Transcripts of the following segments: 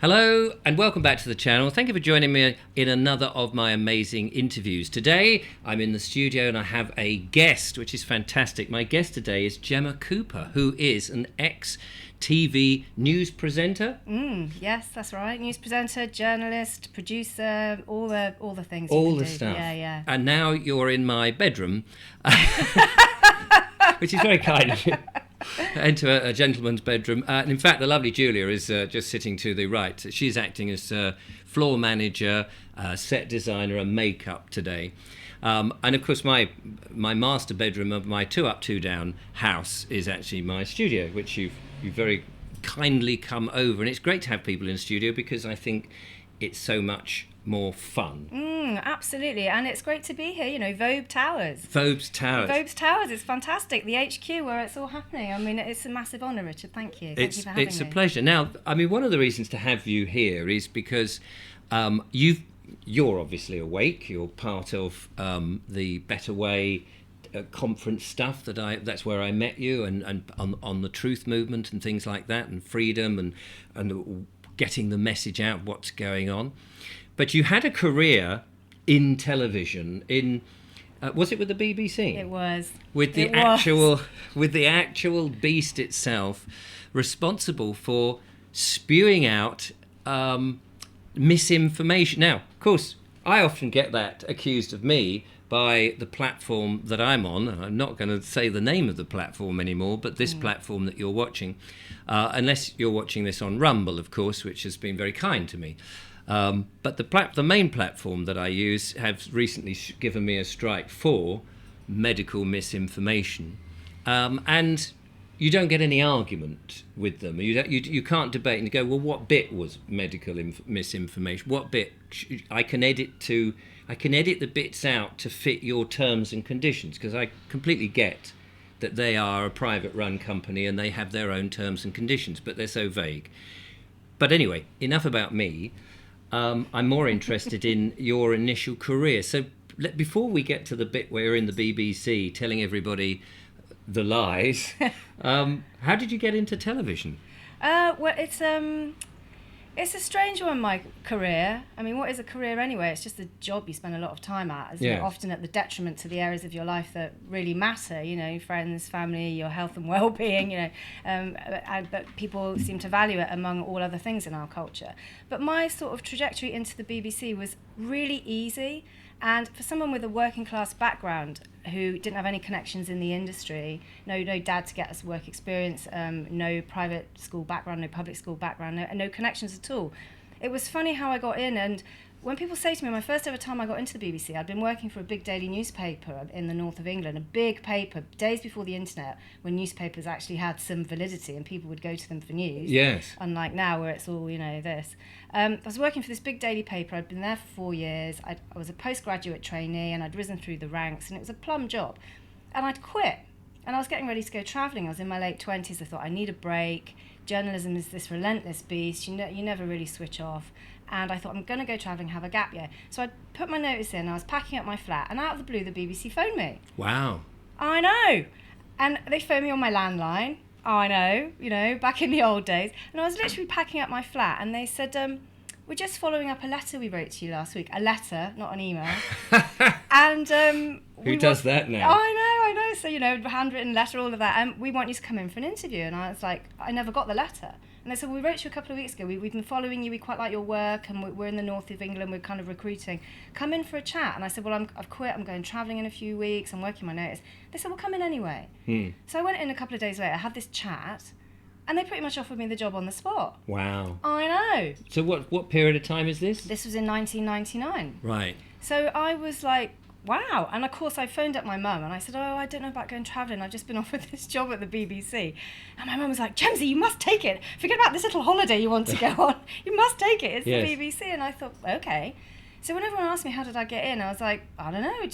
Hello and welcome back to the channel. Thank you for joining me in another of my amazing interviews. Today I'm in the studio and I have a guest, which is fantastic. My guest today is Jemma Cooper, who is an ex-TV news presenter. Yes, that's right. News presenter, journalist, producer, all the things. All you the can do. stuff. Yeah. And now you're in my bedroom, which is very kind of you. Enter a gentleman's bedroom. And in fact, the lovely Julia is just sitting to the right. She's acting as floor manager, set designer and makeup today. And of course, my master bedroom of my 2 up, 2 down house is actually my studio, which you've very kindly come over. And it's great to have people in the studio because I think it's so much more fun. Absolutely, and it's great to be here. You know, Vobes Towers. Vobes Towers. It's fantastic. The HQ where it's all happening. I mean, it's a massive honour, Richard. Thank you. Thank you for having me. It's a pleasure. Now, I mean, one of the reasons to have you here is because you're obviously awake. You're part of the Better Way conference stuff that's where I met you, and on the truth movement and things like that, and freedom and getting the message out, what's going on. But you had a career in television. Was it with the BBC? It was. With the actual beast itself, responsible for spewing out misinformation. Now, of course, I often get that accused of me by the platform that I'm on. I'm not going to say the name of the platform anymore, but this platform that you're watching, unless you're watching this on Rumble, of course, which has been very kind to me. But the main platform that I use has recently given me a strike for medical misinformation, and you don't get any argument with them. You can't debate and go, well, what bit was medical misinformation? What bit I can edit the bits out to fit your terms and conditions, because I completely get that they are a private run company and they have their own terms and conditions, but they're so vague. But anyway, enough about me. I'm more interested in your initial career. So before we get to the bit where you're in the BBC telling everybody the lies, how did you get into television? Well, it's a strange one, my career. I mean, what is a career anyway? It's just a job you spend a lot of time at, isn't it? Often at the detriment to the areas of your life that really matter, you know, friends, family, your health and well-being, you know, but people seem to value it among all other things in our culture. But my sort of trajectory into the BBC was really easy. And for someone with a working class background who didn't have any connections in the industry, no dad to get us work experience, no private school background, no public school background, no connections at all. It was funny how I got in, and when people say to me, my first ever time I got into the BBC, I'd been working for a big daily newspaper in the north of England, a big paper, days before the internet, when newspapers actually had some validity and people would go to them for news. Yes. Unlike now where it's all, you know, this. I was working for this big daily paper. I'd been there for 4 years. I was a postgraduate trainee and I'd risen through the ranks, and it was a plum job. And I'd quit. And I was getting ready to go travelling. I was in my late 20s. I thought, I need a break. Journalism is this relentless beast. You never really switch off. And I thought, I'm going to go travelling, have a gap year. So I put my notice in, I was packing up my flat, and out of the blue, the BBC phoned me. Wow. I know. And they phoned me on my landline. I know, you know, back in the old days. And I was literally packing up my flat, and they said, we're just following up a letter we wrote to you last week. A letter, not an email. And who does that now? I know. So, you know, handwritten letter, all of that. And we want you to come in for an interview. And I was like, I never got the letter. And they said, we wrote you a couple of weeks ago. We've been following you. We quite like your work. And we're in the north of England. We're kind of recruiting. Come in for a chat. And I said, well, I've quit. I'm going travelling in a few weeks. I'm working my notice. They said, well, come in anyway. So I went in a couple of days later, had this chat. And they pretty much offered me the job on the spot. Wow. I know. So what period of time is this? This was in 1999. Right. So I was like, wow. And of course I phoned up my mum and I said, I don't know about going travelling. I've just been offered this job at the BBC. And my mum was like, Jemsy, you must take it. Forget about this little holiday you want to go on. You must take it. It's the BBC. And I thought, okay. So when everyone asked me how did I get in, I was like, I don't know. It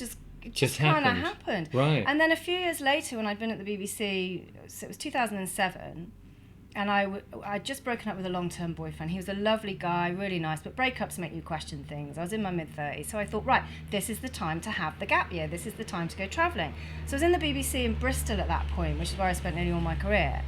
just kind of happened. Right. And then a few years later when I'd been at the BBC, so it was 2007, and I'd just broken up with a long-term boyfriend. He was a lovely guy, really nice, but breakups make you question things. I was in my mid-30s, so I thought, right, this is the time to have the gap year. This is the time to go travelling. So I was in the BBC in Bristol at that point, which is where I spent nearly all my career.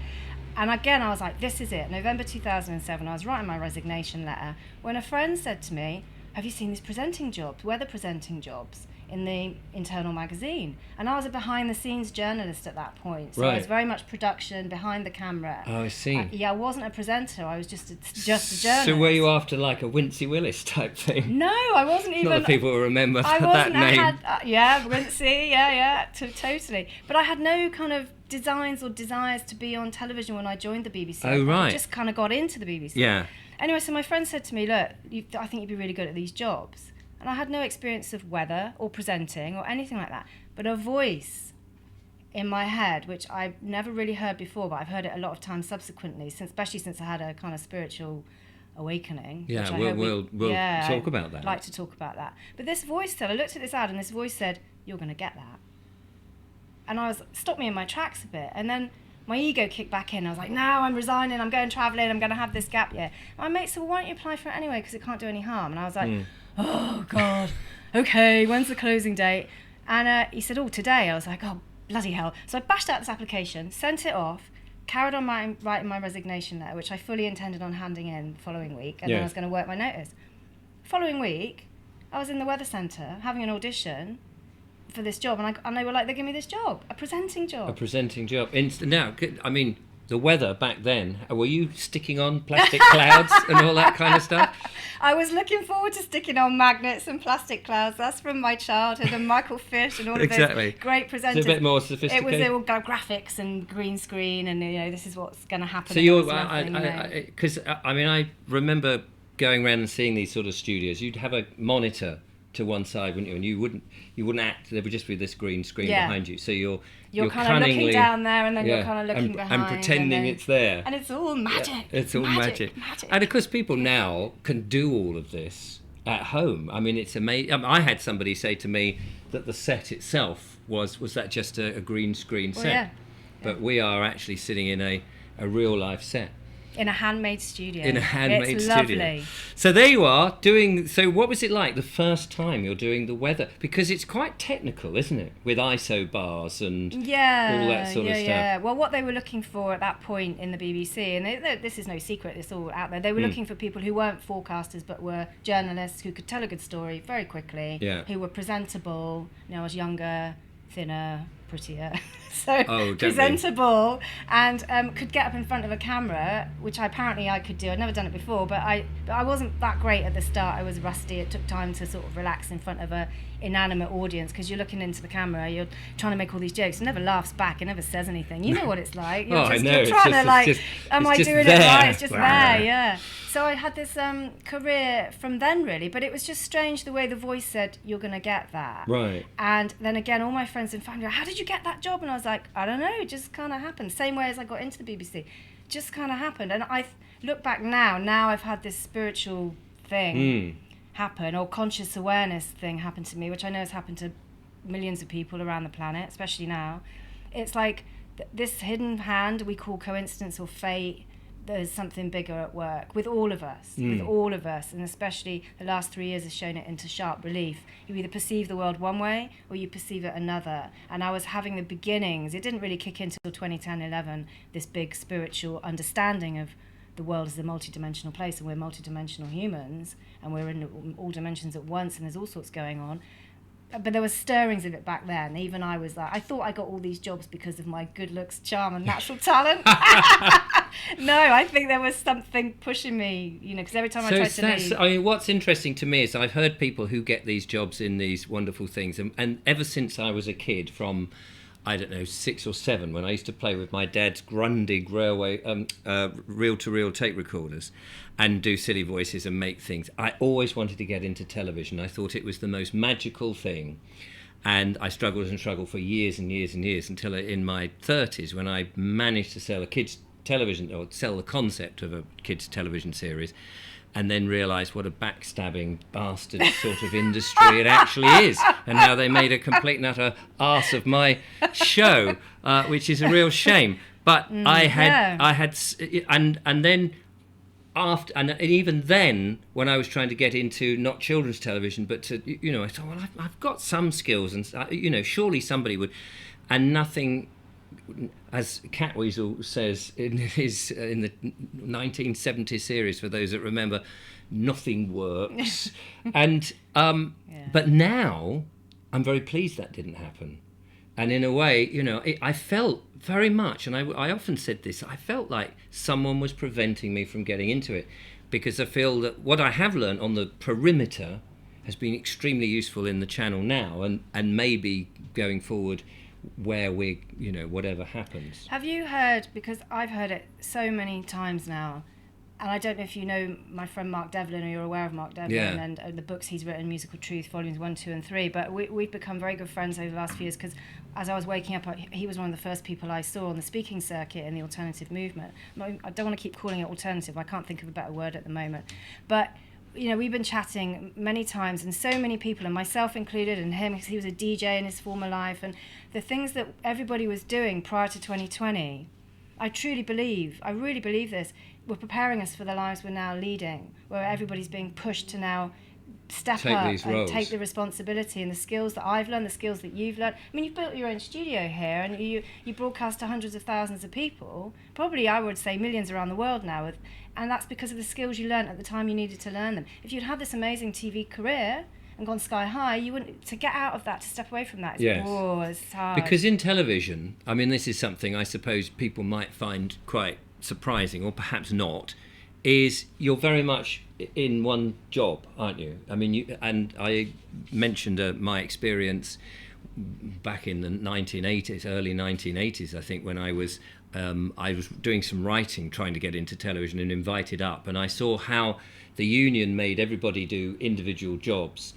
And again, I was like, this is it. November 2007, I was writing my resignation letter when a friend said to me, have you seen these presenting jobs, weather presenting jobs in the internal magazine? And I was a behind the scenes journalist at that point. So I was very much production, behind the camera. Oh, I see. I wasn't a presenter, I was just a journalist. So were you after like a Wincy Willis type thing? No, I wasn't even. Not that people will remember that name. Wincy, totally. But I had no kind of designs or desires to be on television when I joined the BBC. Oh, right. I just kind of got into the BBC. Yeah. Anyway, so my friend said to me, look, I think you'd be really good at these jobs. And I had no experience of weather or presenting or anything like that, but a voice in my head, which I've never really heard before, but I've heard it a lot of times subsequently, especially since I had a kind of spiritual awakening. Yeah, we'll talk about that. I'd like to talk about that. But this voice said, I looked at this ad and this voice said, you're going to get that. And stopped me in my tracks a bit. And then my ego kicked back in. I was like, no, I'm resigning, I'm going travelling, I'm going to have this gap year. My mate said, well, why don't you apply for it anyway, because it can't do any harm. And I was like, oh, God, okay, when's the closing date? And he said, oh, today. I was like, oh, bloody hell. So I bashed out this application, sent it off, carried on writing my resignation letter, which I fully intended on handing in the following week, and then I was going to work my notice. Following week, I was in the weather centre having an audition for this job, and they were like, they're giving me this job, a presenting job. Now, I mean, the weather back then, were you sticking on plastic clouds and all that kind of stuff? I was looking forward to sticking on magnets and plastic clouds. That's from my childhood, and Michael Fish and all of those great presenters. It's a bit more sophisticated. It was all graphics and green screen, and this is what's going to happen. So because I remember going around and seeing these sort of studios. You'd have a monitor to one side, wouldn't you? And you wouldn't act. There would just be this green screen behind you. So you're kind of looking down there, and then you're kind of looking behind, and pretending it's there. And it's all magic. Yeah, it's all magic. And of course, people now can do all of this at home. I mean, it's amazing. I had somebody say to me that the set itself was that just a green screen set, but we are actually sitting in a real life set. In a handmade studio. It's lovely. Studio. So there you are doing. So what was it like the first time you're doing the weather? Because it's quite technical, isn't it? With ISO bars and all that sort of stuff. Yeah. Well, what they were looking for at that point in the BBC, and this is no secret, it's all out there. They were looking for people who weren't forecasters but were journalists who could tell a good story very quickly. Yeah. Who were presentable. I was younger, thinner, prettier. So presentable, and could get up in front of a camera, which I could do. I'd never done it before, but I wasn't that great at the start. I was rusty. It took time to sort of relax in front of a inanimate audience, because you're looking into the camera, you're trying to make all these jokes. It never laughs back, it never says anything. You know what it's like. You're I know. You're trying am I doing there. it right? It's just there, yeah. So I had this career from then, really, but it was just strange the way the voice said, you're going to get that. Right. And then again, all my friends and family were, how did you get that job? And I was like, I don't know, it just kind of happened. Same way as I got into the BBC. Just kind of happened. And I look back now I've had this spiritual thing happen, or conscious awareness thing happen to me, which I know has happened to millions of people around the planet, especially now. It's like this hidden hand we call coincidence or fate. There's something bigger at work with all of us, and especially the last 3 years has shown it into sharp relief. You either perceive the world one way or you perceive it another. And I was having the beginnings, it didn't really kick in until 2010-11, this big spiritual understanding of the world is a multidimensional place, and we're multidimensional humans, and we're in all dimensions at once, and there's all sorts going on. But there was stirrings of it back then. Even I was like, I thought I got all these jobs because of my good looks, charm, and natural talent. No, I think there was something pushing me, because every time I tried to leave. I mean, what's interesting to me is I've heard people who get these jobs in these wonderful things, and ever since I was a kid, from I don't know, 6 or 7, when I used to play with my dad's Grundig railway reel-to-reel tape recorders and do silly voices and make things. I always wanted to get into television. I thought it was the most magical thing. And I struggled for years and years and years until in my 30s, when I managed to sell a kids' television, or sell the concept of a kids' television series, and then realised what a backstabbing bastard sort of industry it actually is, and how they made a complete and utter arse of my show, which is a real shame. But and then after, and even then, when I was trying to get into not children's television, but to, I thought, well, I've got some skills, and surely somebody would, and nothing as Catweasel says in the 1970 series, for those that remember, nothing works. And but now I'm very pleased that didn't happen. And in a way, I felt very much, and I often said this, I felt like someone was preventing me from getting into it, because I feel that what I have learned on the perimeter has been extremely useful in the channel now, and maybe going forward where we're, whatever happens. Have you heard, because I've heard it so many times now, and I don't know if you know my friend Mark Devlin, or you're aware of Mark Devlin, and the books he's written, Musical Truth, Volumes 1, 2 and 3, but we've become very good friends over the last few years, because as I was waking up, he was one of the first people I saw on the speaking circuit in the alternative movement. I don't want to keep calling it alternative, I can't think of a better word at the moment, but we've been chatting many times, and so many people, and myself included, and him, because he was a DJ in his former life, and the things that everybody was doing prior to 2020, I really believe this, were preparing us for the lives we're now leading, where everybody's being pushed to now step up and take the responsibility, and the skills that I've learned, the skills that you've learned. I mean, you've built your own studio here, and you broadcast to hundreds of thousands of people, probably I would say millions around the world now, and that's because of the skills you learned at the time you needed to learn them. If you'd had this amazing TV career and gone sky high, you wouldn't, to get out of that, to step away from that, it's hard. Because in television, I mean, this is something I suppose people might find quite surprising, or perhaps not, is you're very much in one job, aren't you? I mean, and I mentioned my experience back in the 1980s, early 1980s, I think, when I was doing some writing, trying to get into television, and invited up, and I saw how the union made everybody do individual jobs,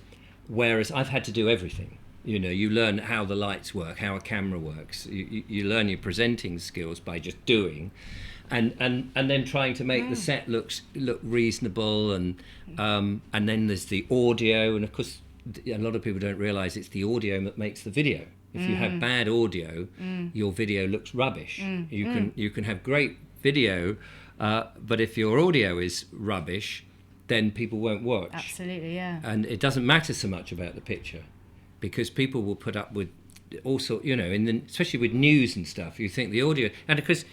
whereas I've had to do everything. You learn how the lights work, how a camera works. You learn your presenting skills by just doing, and then trying to make the set look reasonable, and then there's the audio, and of course a lot of people don't realise it's the audio that makes the video. If you have bad audio, your video looks rubbish. You can have great video, but if your audio is rubbish, then people won't watch. Absolutely, yeah. And it doesn't matter so much about the picture, because people will put up with also, especially with news and stuff. You think the audio, and because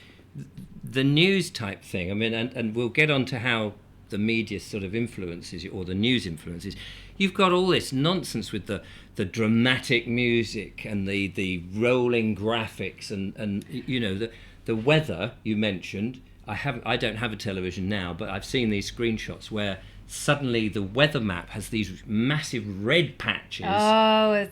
the news type thing, I mean, and we'll get on to how the media sort of influences you, or the news influences. You've got all this nonsense with the dramatic music and the rolling graphics and the weather you mentioned. I don't have a television now, but I've seen these screenshots where suddenly the weather map has these massive red patches. Oh,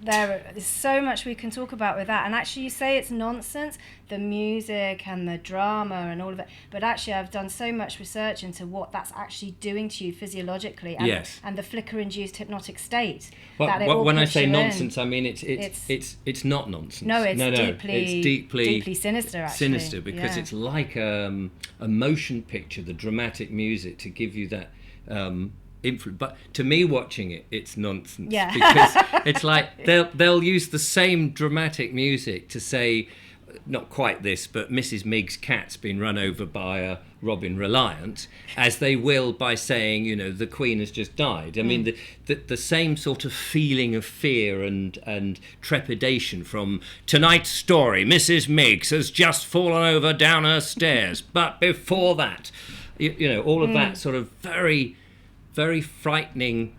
there's so much we can talk about with that. And actually, you say it's nonsense, the music and the drama and all of it. But actually, I've done so much research into what that's actually doing to you physiologically, and the flicker-induced hypnotic state. Well, when I say nonsense, I mean it's not nonsense. No, it's deeply sinister. Actually, sinister, because it's like a motion picture, the dramatic music to give you that. But to me, watching it's nonsense, because it's like they'll use the same dramatic music to say, not quite this, but Mrs. Miggs' cat's been run over by a Robin Reliant, as they will by saying, the Queen has just died. I mean, the same sort of feeling of fear and trepidation from tonight's story. Mrs. Miggs has just fallen over down her stairs, but before that, all of that sort of very, very frightening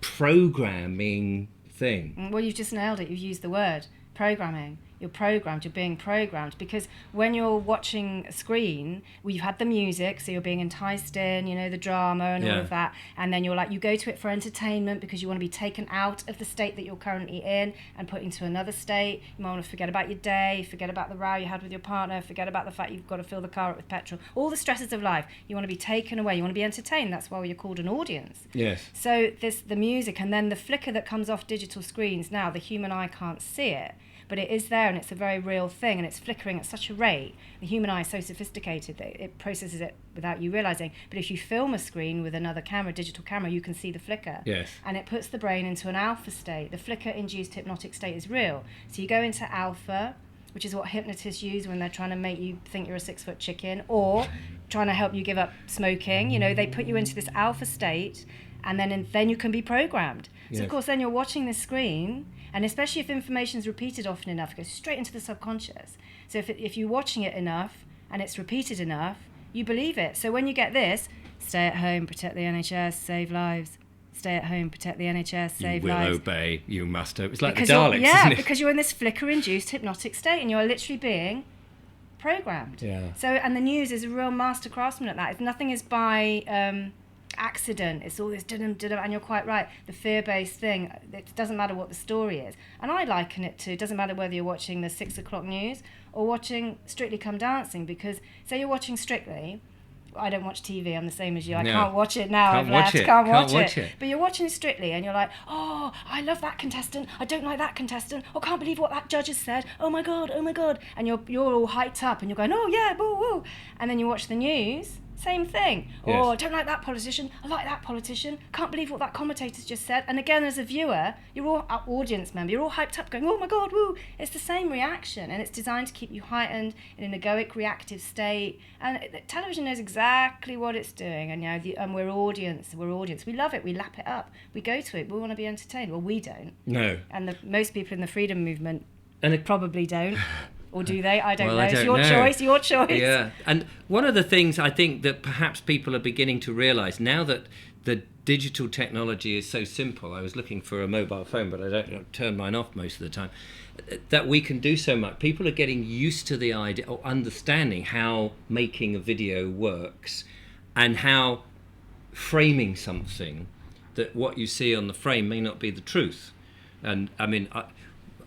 programming thing. Well, you've just nailed it. You've used the word programming. You're programmed, you're being programmed, because when you're watching a screen, you've had the music, so you're being enticed in, the drama and all of that, and then you go to it for entertainment because you want to be taken out of the state that you're currently in and put into another state. You might want to forget about your day, forget about the row you had with your partner, forget about the fact you've got to fill the car up with petrol, all the stresses of life. You want to be taken away, you want to be entertained. That's why you're called an audience. Yes. So the music, and then the flicker that comes off digital screens now, the human eye can't see it, but it is there, and it's a very real thing, and it's flickering at such a rate. The human eye is so sophisticated that it processes it without you realizing. But if you film a screen with another camera, digital camera, you can see the flicker. Yes. And it puts the brain into an alpha state. The flicker-induced hypnotic state is real. So you go into alpha, which is what hypnotists use when they're trying to make you think you're a 6-foot chicken, or trying to help you give up smoking. They put you into this alpha state, and then you can be programmed. So Yes. of course then you're watching the screen, and especially if information is repeated often enough, it goes straight into the subconscious. So if you're watching it enough and it's repeated enough, you believe it. So when you get this, stay at home, protect the NHS, save lives. Stay at home, protect the NHS, save you will lives. obey, you must obey. It's like Because the Daleks, isn't it? because you're in this flicker-induced hypnotic state, and you're literally being programmed. Yeah. So, and the news is a real master craftsman at that. Nothing is by accident. It's all this dum dum, and you're quite right. The fear-based thing. It doesn't matter what the story is, and I liken it to. It doesn't matter whether you're watching the 6 o'clock news or watching Strictly Come Dancing. Because say you're watching Strictly. I don't watch TV. I'm the same as you. I can't watch it now. I've left. Can't watch it. But you're watching Strictly, and you're like, oh, I love that contestant. I don't like that contestant. Oh, can't believe what that judge has said. Oh my god. Oh my god. And you're all hyped up, and you're going, oh yeah, woo woo. And then you watch the news. Same thing. Yes. Oh, I don't like that politician. I like that politician. Can't believe what that commentator's just said. And again, as a viewer, you're all audience member. You're all hyped up, going, oh my god, woo. It's the same reaction, and it's designed to keep you heightened in an egoic, reactive state. And television knows exactly what it's doing. And and we're audience. We love it. We lap it up. We go to it. We want to be entertained. Well, we don't. No. And most people in the freedom movement And probably don't. Or do they? I don't know. I don't It's your know. choice. Your choice. Yeah. And one of the things I think that perhaps people are beginning to realise now that the digital technology is so simple. I was looking for a mobile phone, but I don't turn mine off most of the time. That we can do so much. People are getting used to the idea or understanding how making a video works, and how framing something, that what you see on the frame may not be the truth. And I mean,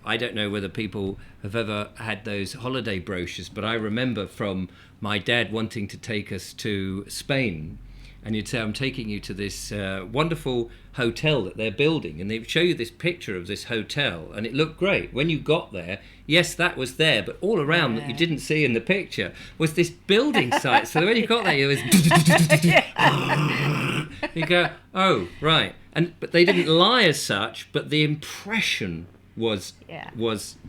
I don't know whether people have ever had those holiday brochures, but I remember from my dad wanting to take us to Spain, and you'd say, I'm taking you to this wonderful hotel that they're building, and they'd show you this picture of this hotel, and it looked great. When you got there, yes, that was there, but all around that you didn't see in the picture was this building site. So when you got there, it was you go, oh, right. But they didn't lie as such, but the impression was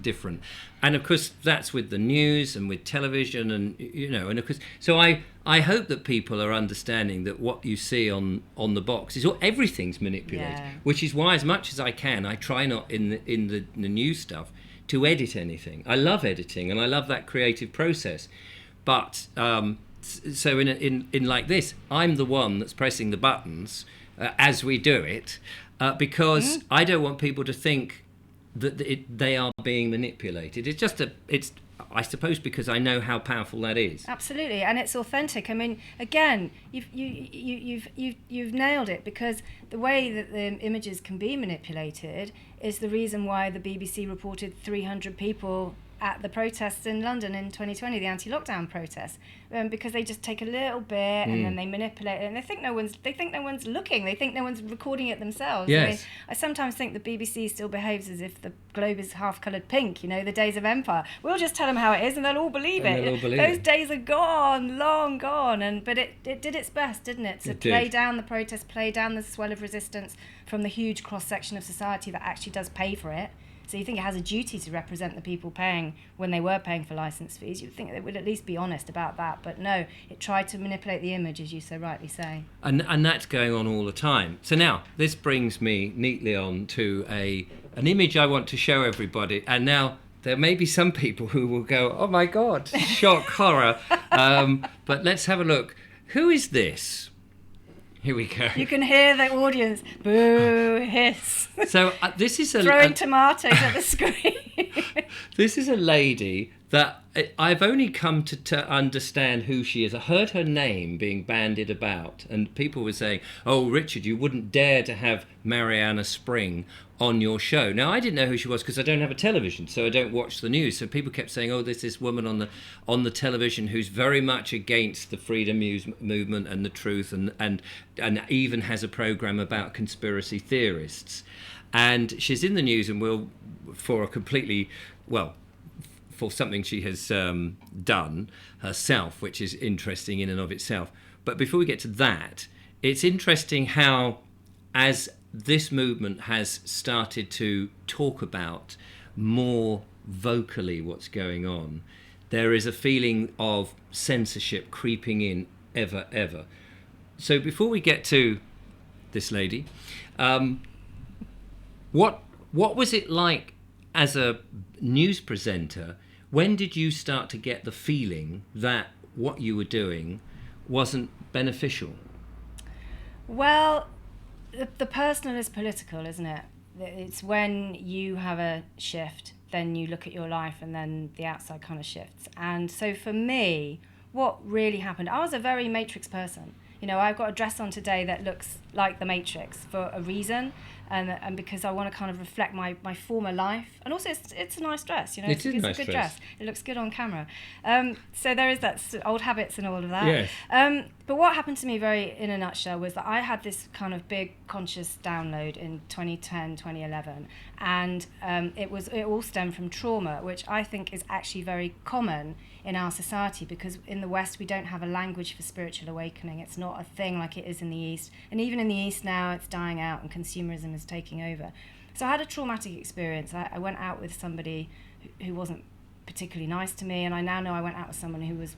different. And of course that's with the news and with television, and and of course, so I hope that people are understanding that what you see on the box is everything's manipulated, which is why, as much as I can, I try not in the news stuff to edit anything. I love editing, and I love that creative process, but so in like this, I'm the one that's pressing the buttons as we do it, because I don't want people to think that they are being manipulated. It's I suppose because I know how powerful that is. Absolutely, and it's authentic. I mean, again, you've nailed it, because the way that the images can be manipulated is the reason why the BBC reported 300 people at the protests in London in 2020, the anti-lockdown protests, because they just take a little bit and then they manipulate it, and they think no one's looking, they think no one's recording it themselves. Yes. I mean, I sometimes think the BBC still behaves as if the globe is half-coloured pink, the days of empire. We'll just tell them how it is and they'll all believe it. Those days are gone, long gone, but it did its best, didn't it? To play down the protest, play down the swell of resistance from the huge cross-section of society that actually does pay for it. So you think it has a duty to represent the people paying when they were paying for licence fees. You'd think they would at least be honest about that. But no, it tried to manipulate the image, as you so rightly say. And that's going on all the time. So now, this brings me neatly on to an image I want to show everybody. And now, there may be some people who will go, oh my God, shock, horror. But let's have a look. Who is this? Here we go. You can hear the audience boo, hiss. So this is throwing tomatoes at the screen. This is a lady that I've only come to understand who she is. I heard her name being bandied about, and people were saying, "Oh, Richard, you wouldn't dare to have Mariana Spring on your show." Now, I didn't know who she was because I don't have a television, so I don't watch the news. So people kept saying, "Oh, there's this woman on the television who's very much against the freedom movement and the truth, and even has a program about conspiracy theorists." And she's in the news, and for something she has done herself, which is interesting in and of itself. But before we get to that, it's interesting how, as this movement has started to talk about more vocally what's going on, there is a feeling of censorship creeping in ever. So before we get to this lady. What was it like as a news presenter? When did you start to get the feeling that what you were doing wasn't beneficial? Well, the personal is political, isn't it? It's when you have a shift, then you look at your life, and then the outside kind of shifts. And so for me, what really happened, I was a very Matrix person. You know, I've got a dress on today that looks like the Matrix for a reason, and because I want to kind of reflect my former life. And also, it's a nice dress, you know. It's a good dress. It looks good on camera. So there is that old habits and all of that. Yes. But what happened to me very in a nutshell was that I had this kind of big conscious download in 2010, 2011. And it all stemmed from trauma, which I think is actually very common in our society, because in the West we don't have a language for spiritual awakening. It's not a thing like it is in the East. And even in the East now, it's dying out and consumerism is taking over. So I had a traumatic experience. I went out with somebody who wasn't particularly nice to me, and I now know I went out with someone who was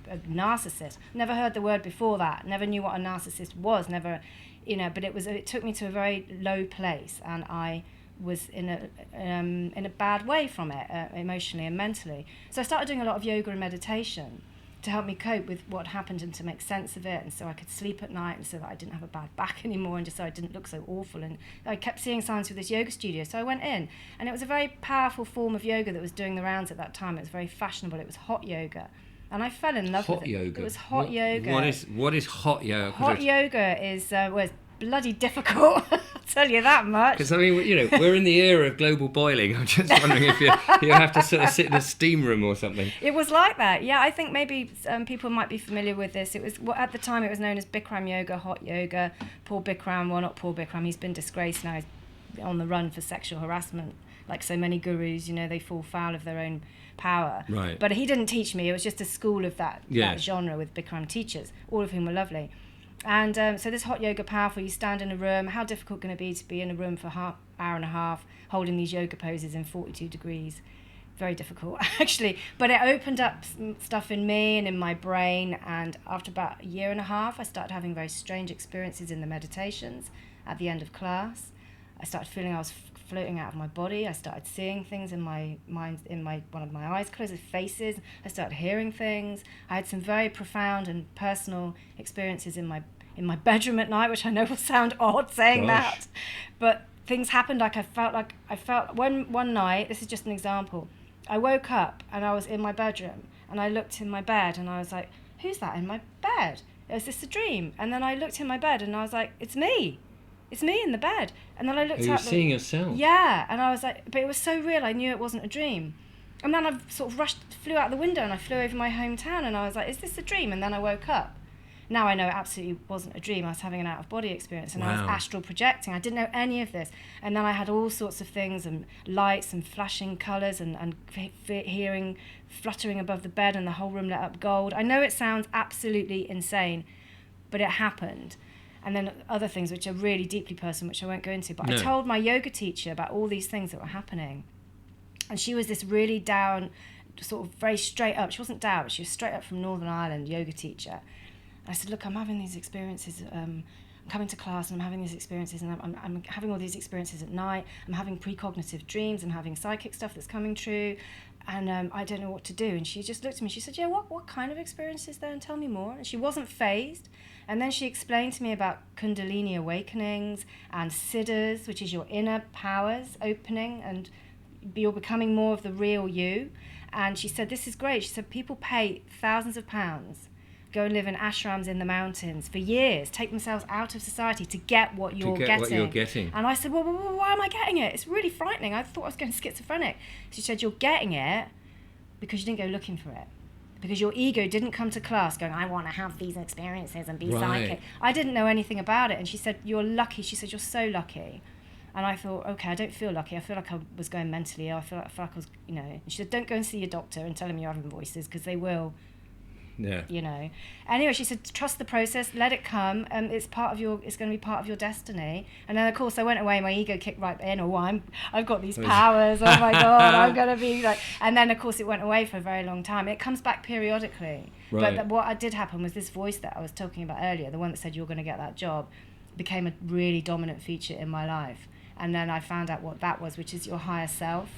a narcissist. Never heard the word before that. Never knew what a narcissist was. Never, you know. But it took me to a very low place, and I was in a bad way from it, emotionally and mentally. So I started doing a lot of yoga and meditation to help me cope with what happened and to make sense of it, and so I could sleep at night, and so that I didn't have a bad back anymore, and just so I didn't look so awful. And I kept seeing signs with this yoga studio, so I went in, and it was a very powerful form of yoga that was doing the rounds at that time. It was very fashionable. It was hot yoga. And I fell in love with it. Hot yoga. It was hot yoga. What is hot yoga? Hot yoga is it's bloody difficult. I'll tell you that much. Because I mean, you know, we're in the era of global boiling. I'm just wondering if you have to sort of sit in a steam room or something. It was like that. Yeah, I think maybe people might be familiar with this. It was at the time it was known as Bikram yoga, hot yoga. Paul Bikram, well, not Paul Bikram. He's been disgraced now. He's on the run for sexual harassment. Like so many gurus, you know, they fall foul of their own power. Right. But he didn't teach me. It was just a school of that genre with Bikram teachers, all of whom were lovely. And so this hot yoga powerful, you stand in a room. How difficult can it be to be in a room for hour and a half holding these yoga poses in 42 degrees? Very difficult, actually. But it opened up stuff in me and in my brain. And after about a year and a half, I started having very strange experiences in the meditations at the end of class. I started feeling I was floating out of my body. I started seeing things in my mind, one of my eyes closed, faces. I started hearing things. I had some very profound and personal experiences in my bedroom at night, which I know will sound odd saying that, but things happened. I felt one night, this is just an example, I woke up and I was in my bedroom and I looked in my bed and I was like, who's that in my bed? Is this a dream? And then I looked in my bed and I was like, it's me in the bed. And then I looked out. You were seeing yourself? Yeah, and I was like, but it was so real, I knew it wasn't a dream. And then I sort of flew out the window and I flew over my hometown and I was like, is this a dream? And then I woke up. Now I know it absolutely wasn't a dream. I was having an out-of-body experience, and I was astral projecting. I didn't know any of this. And then I had all sorts of things, and lights and flashing colours and hearing fluttering above the bed, and the whole room lit up gold. I know it sounds absolutely insane, but it happened. And then other things which are really deeply personal, which I won't go into. But I told my yoga teacher about all these things that were happening. And she was this really down, sort of very straight up. She wasn't down, but she was straight up from Northern Ireland, yoga teacher. I said, look, I'm having these experiences. I'm coming to class and I'm having these experiences, and I'm having all these experiences at night. I'm having precognitive dreams. I'm having psychic stuff that's coming true, and I don't know what to do. And she just looked at me. She said, yeah, what kind of experiences there? And tell me more. And she wasn't fazed. And then she explained to me about Kundalini awakenings and siddhas, which is your inner powers opening, and you're becoming more of the real you. And she said, this is great. She said, people pay thousands of pounds, go and live in ashrams in the mountains for years, take themselves out of society to get what you're getting. And I said, well, why am I getting it? It's really frightening. I thought I was going schizophrenic. She said, you're getting it because you didn't go looking for it. Because your ego didn't come to class going, I want to have these experiences and be psychic. I didn't know anything about it. And she said, you're lucky. She said, you're so lucky. And I thought, okay, I don't feel lucky. I feel like I was going mentally ill. I feel like I was, you know. And she said, don't go and see your doctor and tell him you're having voices, because they will. Yeah. You know. Anyway, she said, trust the process, let it come, and it's going to be part of your destiny. And then of course I went away, my ego kicked right in, I've got these powers, oh my God, I'm going to be like, and then of course it went away for a very long time. It comes back periodically. Right. But what did happen was this voice that I was talking about earlier, the one that said you're going to get that job, became a really dominant feature in my life. And then I found out what that was, which is your higher self,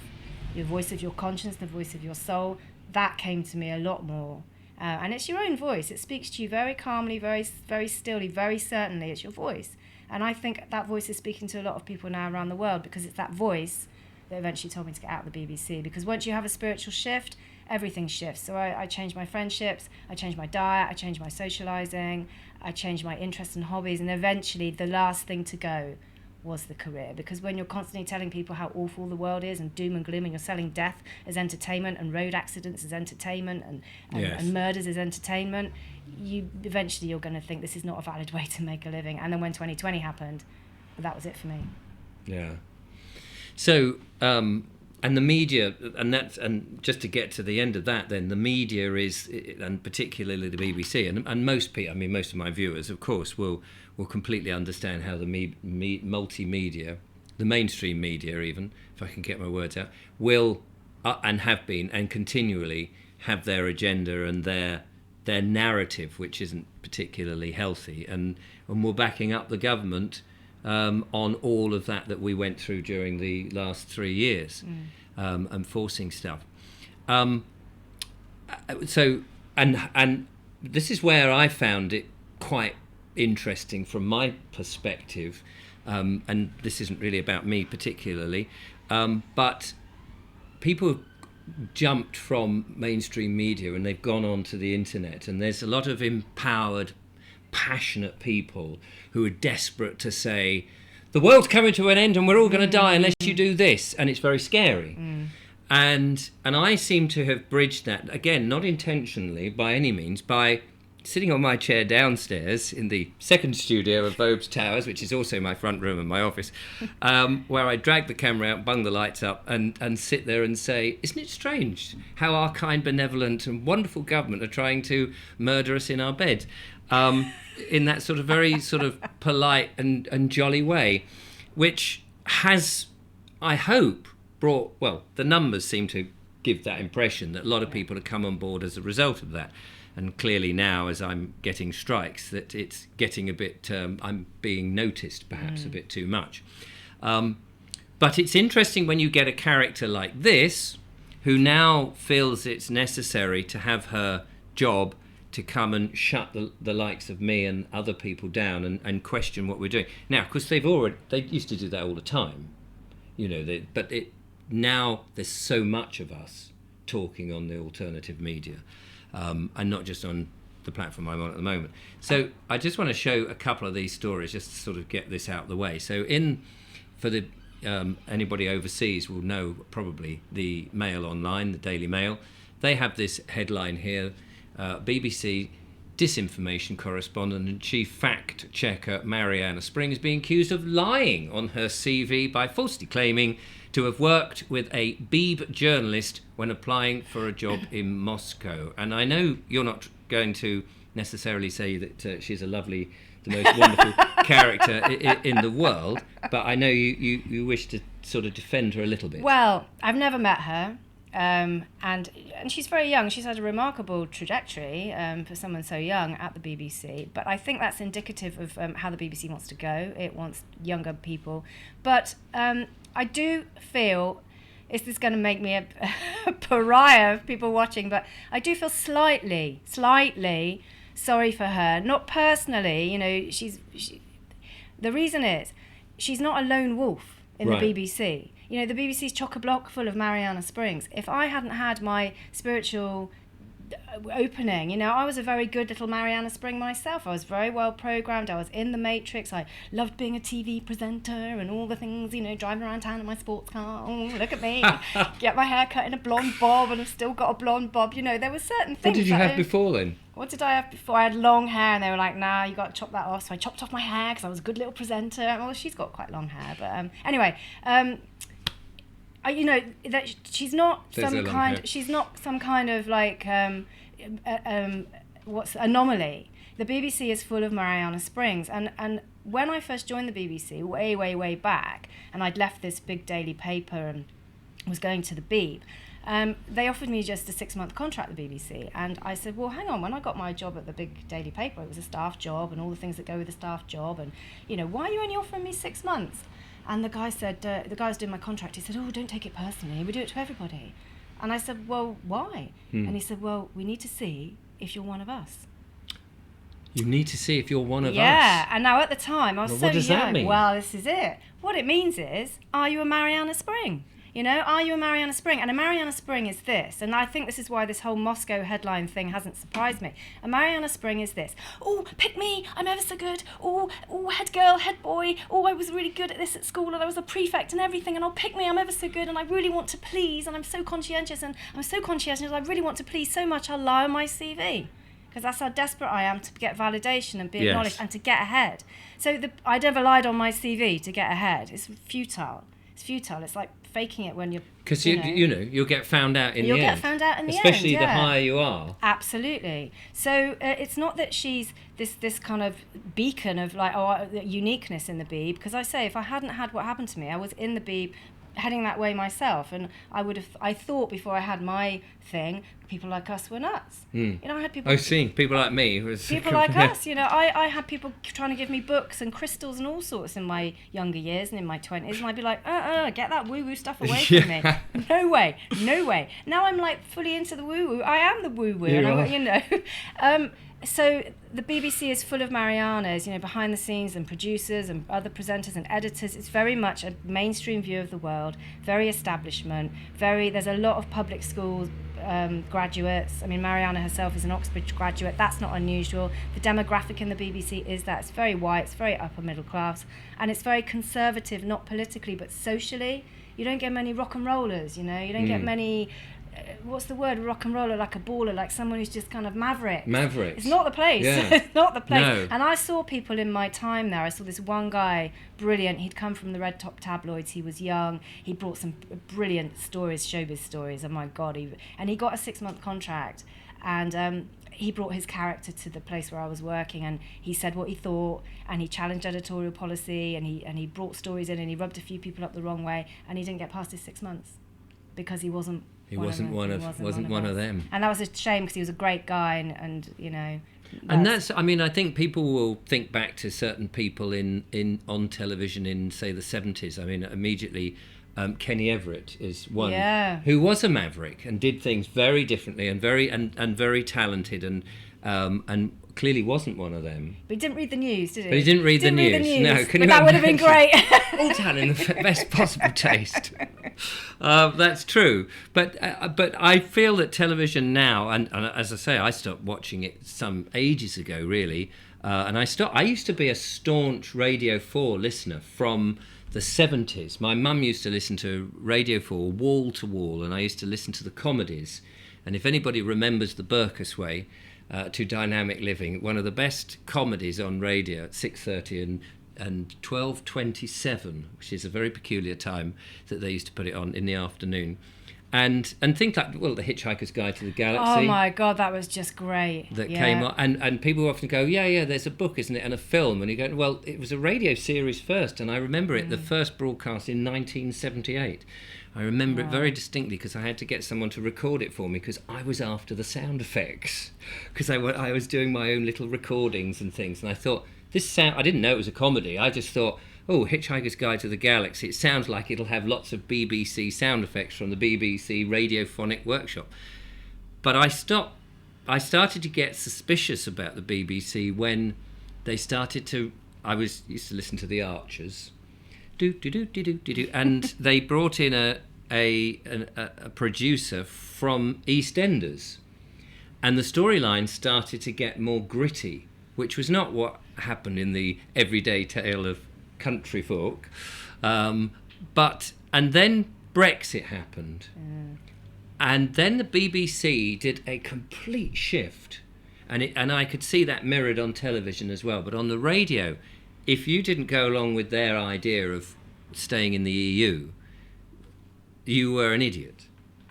your voice of your conscience, the voice of your soul. That came to me a lot more. And it's your own voice. It speaks to you very calmly, very, very stillly, very certainly. It's your voice. And I think that voice is speaking to a lot of people now around the world, because it's that voice that eventually told me to get out of the BBC. Because once you have a spiritual shift, everything shifts. So I changed my friendships, I changed my diet, I changed my socialising, I changed my interests and hobbies, and eventually the last thing to go was the career. Because when you're constantly telling people how awful the world is and doom and gloom, and you're selling death as entertainment and road accidents as entertainment and murders as entertainment, you're going to think this is not a valid way to make a living. And then when 2020 happened, that was it for me. Yeah. So and the media, and just to get to the end of that, then the media is, and particularly the BBC, and most people, I mean, most of my viewers, of course, will completely understand how the multimedia, the mainstream media, even if I can get my words out, will and have been and continually have their agenda and their narrative, which isn't particularly healthy, and we're backing up the government on all of that we went through during the last 3 years, and forcing stuff. So this is where I found it quite interesting from my perspective, and this isn't really about me particularly, but people have jumped from mainstream media and they've gone on to the internet, and there's a lot of empowered, passionate people who are desperate to say the world's coming to an end and we're all going to die unless you do this, and it's very scary. And I seem to have bridged that, again, not intentionally by any means, by sitting on my chair downstairs in the second studio of Vobes Towers, which is also my front room and my office, where I drag the camera out, bung the lights up, and sit there and say, isn't it strange how our kind, benevolent and wonderful government are trying to murder us in our bed, in that sort of very sort of polite and jolly way, which has, I hope, brought, well, the numbers seem to give that impression that a lot of people have come on board as a result of that. And clearly now, as I'm getting strikes, that it's getting a bit, I'm being noticed perhaps a bit too much. But it's interesting when you get a character like this, who now feels it's necessary to have her job to come and shut the likes of me and other people down and question what we're doing. Now, of course, they used to do that all the time, you know, now there's so much of us talking on the alternative media. And not just on the platform I'm on at the moment. So I just want to show a couple of these stories just to sort of get this out of the way. So for the anybody overseas will know probably the Mail Online, the Daily Mail. They have this headline here, BBC disinformation correspondent and chief fact checker Mariana Springs being accused of lying on her CV by falsely claiming to have worked with a Beeb journalist when applying for a job in Moscow. And I know you're not going to necessarily say that she's a lovely, the most wonderful character in the world, but I know you wish to sort of defend her a little bit. Well, I've never met her. And she's very young. She's had a remarkable trajectory for someone so young at the BBC. But I think that's indicative of how the BBC wants to go. It wants younger people. But I do feel, is this going to make me a pariah of people watching? But I do feel slightly sorry for her. Not personally, you know. The reason is she's not a lone wolf in the BBC. You know, the BBC's chock-a-block full of Mariana Springs. If I hadn't had my spiritual opening, you know, I was a very good little Mariana Spring myself. I was very well programmed. I was in the Matrix. I loved being a TV presenter and all the things, you know, driving around town in my sports car. Oh, look at me. Get my hair cut in a blonde bob, and I've still got a blonde bob. You know, there were certain things. What did you have before then? What did I have before? I had long hair, and they were like, nah, you got to chop that off. So I chopped off my hair because I was a good little presenter. Well, she's got quite long hair. But anyway, you know, that she's not she's not some kind of like anomaly. The BBC is full of Mariana Springs, and when I first joined the BBC way back, and I'd left this big daily paper and was going to the Beeb, They offered me just a 6-month contract at the BBC, and I said, well, hang on, when I got my job at the big daily paper, it was a staff job and all the things that go with a staff job, and, you know, why are you only offering me 6 months? And the guy said, the guy was doing my contract, he said, oh, don't take it personally, we do it to everybody. And I said, well, why? And he said, well, we need to see if you're one of us. You need to see if you're one of us. Yeah, and now at the time, I was so young. What does that mean? Well, this is it. What it means is, are you a Mariana Spring? You know, are you a Mariana Spring? And a Mariana Spring is this, and I think this is why this whole Moscow headline thing hasn't surprised me. A Mariana Spring is this. Oh, pick me, I'm ever so good. Oh, head girl, head boy. Oh, I was really good at this at school, and I was a prefect and everything, and oh, pick me, I'm ever so good, and I really want to please, and I'm so conscientious, and I really want to please so much, I'll lie on my CV. Because that's how desperate I am to get validation and be acknowledged and to get ahead. So I never lied on my CV to get ahead. It's futile. It's like faking it when you're... Because, you'll get found out in the end. You'll get found out in the end, especially the higher you are. Absolutely. So it's not that she's this kind of beacon of uniqueness in the Beeb. Because I say, if I hadn't had what happened to me, I was in the Beeb heading that way myself, and I thought before I had my thing, people like us were nuts. You know, I had people... people like me. People like us, you know, I had people trying to give me books and crystals and all sorts in my younger years and in my 20s, and I'd be like, get that woo-woo stuff away from me. No way. Now I'm like fully into the woo-woo. I am the woo-woo, you know. So the BBC is full of Marianas, you know, behind the scenes, and producers and other presenters and editors. It's very much a mainstream view of the world, very establishment, there's a lot of public schools graduates. I mean, Mariana herself is an Oxford graduate. That's not unusual. The demographic in the BBC is that it's very white, it's very upper middle class, and it's very conservative, not politically but socially. You don't get many rock and rollers, you know, you don't get many... what's the word? Rock and roller, like a baller, like someone who's just kind of maverick. It's not the place. Yeah. It's not the place. No. And I saw people in my time there. I saw this one guy, brilliant. He'd come from the red top tabloids. He was young. He brought some brilliant stories, showbiz stories. Oh my God. And he got a 6-month contract. And he brought his character to the place where I was working, and he said what he thought, and he challenged editorial policy, and he brought stories in, and he rubbed a few people up the wrong way, and he didn't get past his 6 months because he wasn't... He wasn't one of them. And that was a shame because he was a great guy, and you know. And that's, I mean, I think people will think back to certain people on television in, say, the 70s. I mean, immediately, Kenny Everett is one who was a maverick and did things very differently and very talented and clearly wasn't one of them. But he didn't read the news, did he? But he didn't read the news. No, but that would have been great. All done in the best possible taste. That's true. But I feel that television now, and as I say, I stopped watching it some ages ago, really. And I used to be a staunch Radio 4 listener from the 70s. My mum used to listen to Radio 4 wall to wall, and I used to listen to the comedies. And if anybody remembers the Burkus Way, to Dynamic Living, one of the best comedies on radio at 6:30 and 12:27, which is a very peculiar time that they used to put it on in the afternoon, and things like, well, The Hitchhiker's Guide to the Galaxy. Oh my God, that was just great. That came on, and people often go, yeah, there's a book, isn't it, and a film, and you go, well, it was a radio series first, and I remember it, the first broadcast in 1978. I remember it very distinctly because I had to get someone to record it for me because I was after the sound effects, because I was doing my own little recordings and things, and I thought, I didn't know it was a comedy. I just thought, oh, Hitchhiker's Guide to the Galaxy, it sounds like it'll have lots of BBC sound effects from the BBC Radiophonic Workshop. But I started to get suspicious about the BBC when they started to... used to listen to The Archers, and they brought in a producer from EastEnders, and the storyline started to get more gritty, which was not what happened in the everyday tale of country folk. And then Brexit happened, and then the BBC did a complete shift, and I could see that mirrored on television as well. But on the radio, if you didn't go along with their idea of staying in the EU, you were an idiot.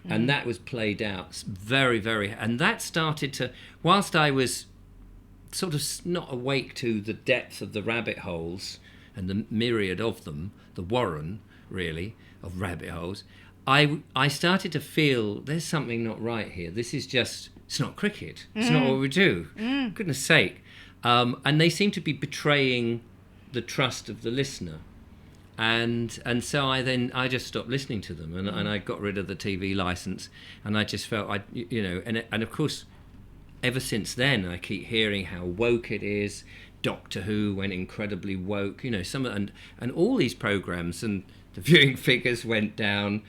And that was played out very, very... And that started to... Whilst I was sort of not awake to the depth of the rabbit holes and the myriad of them, the warren, really, of rabbit holes, I started to feel there's something not right here. It's not cricket. It's not what we do. Goodness sake. And they seem to be betraying the trust of the listener. And so I just stopped listening to them, and I got rid of the TV license, and I just felt and of course, ever since then I keep hearing how woke it is. Doctor Who went incredibly woke, and all these programs, and the viewing figures went down,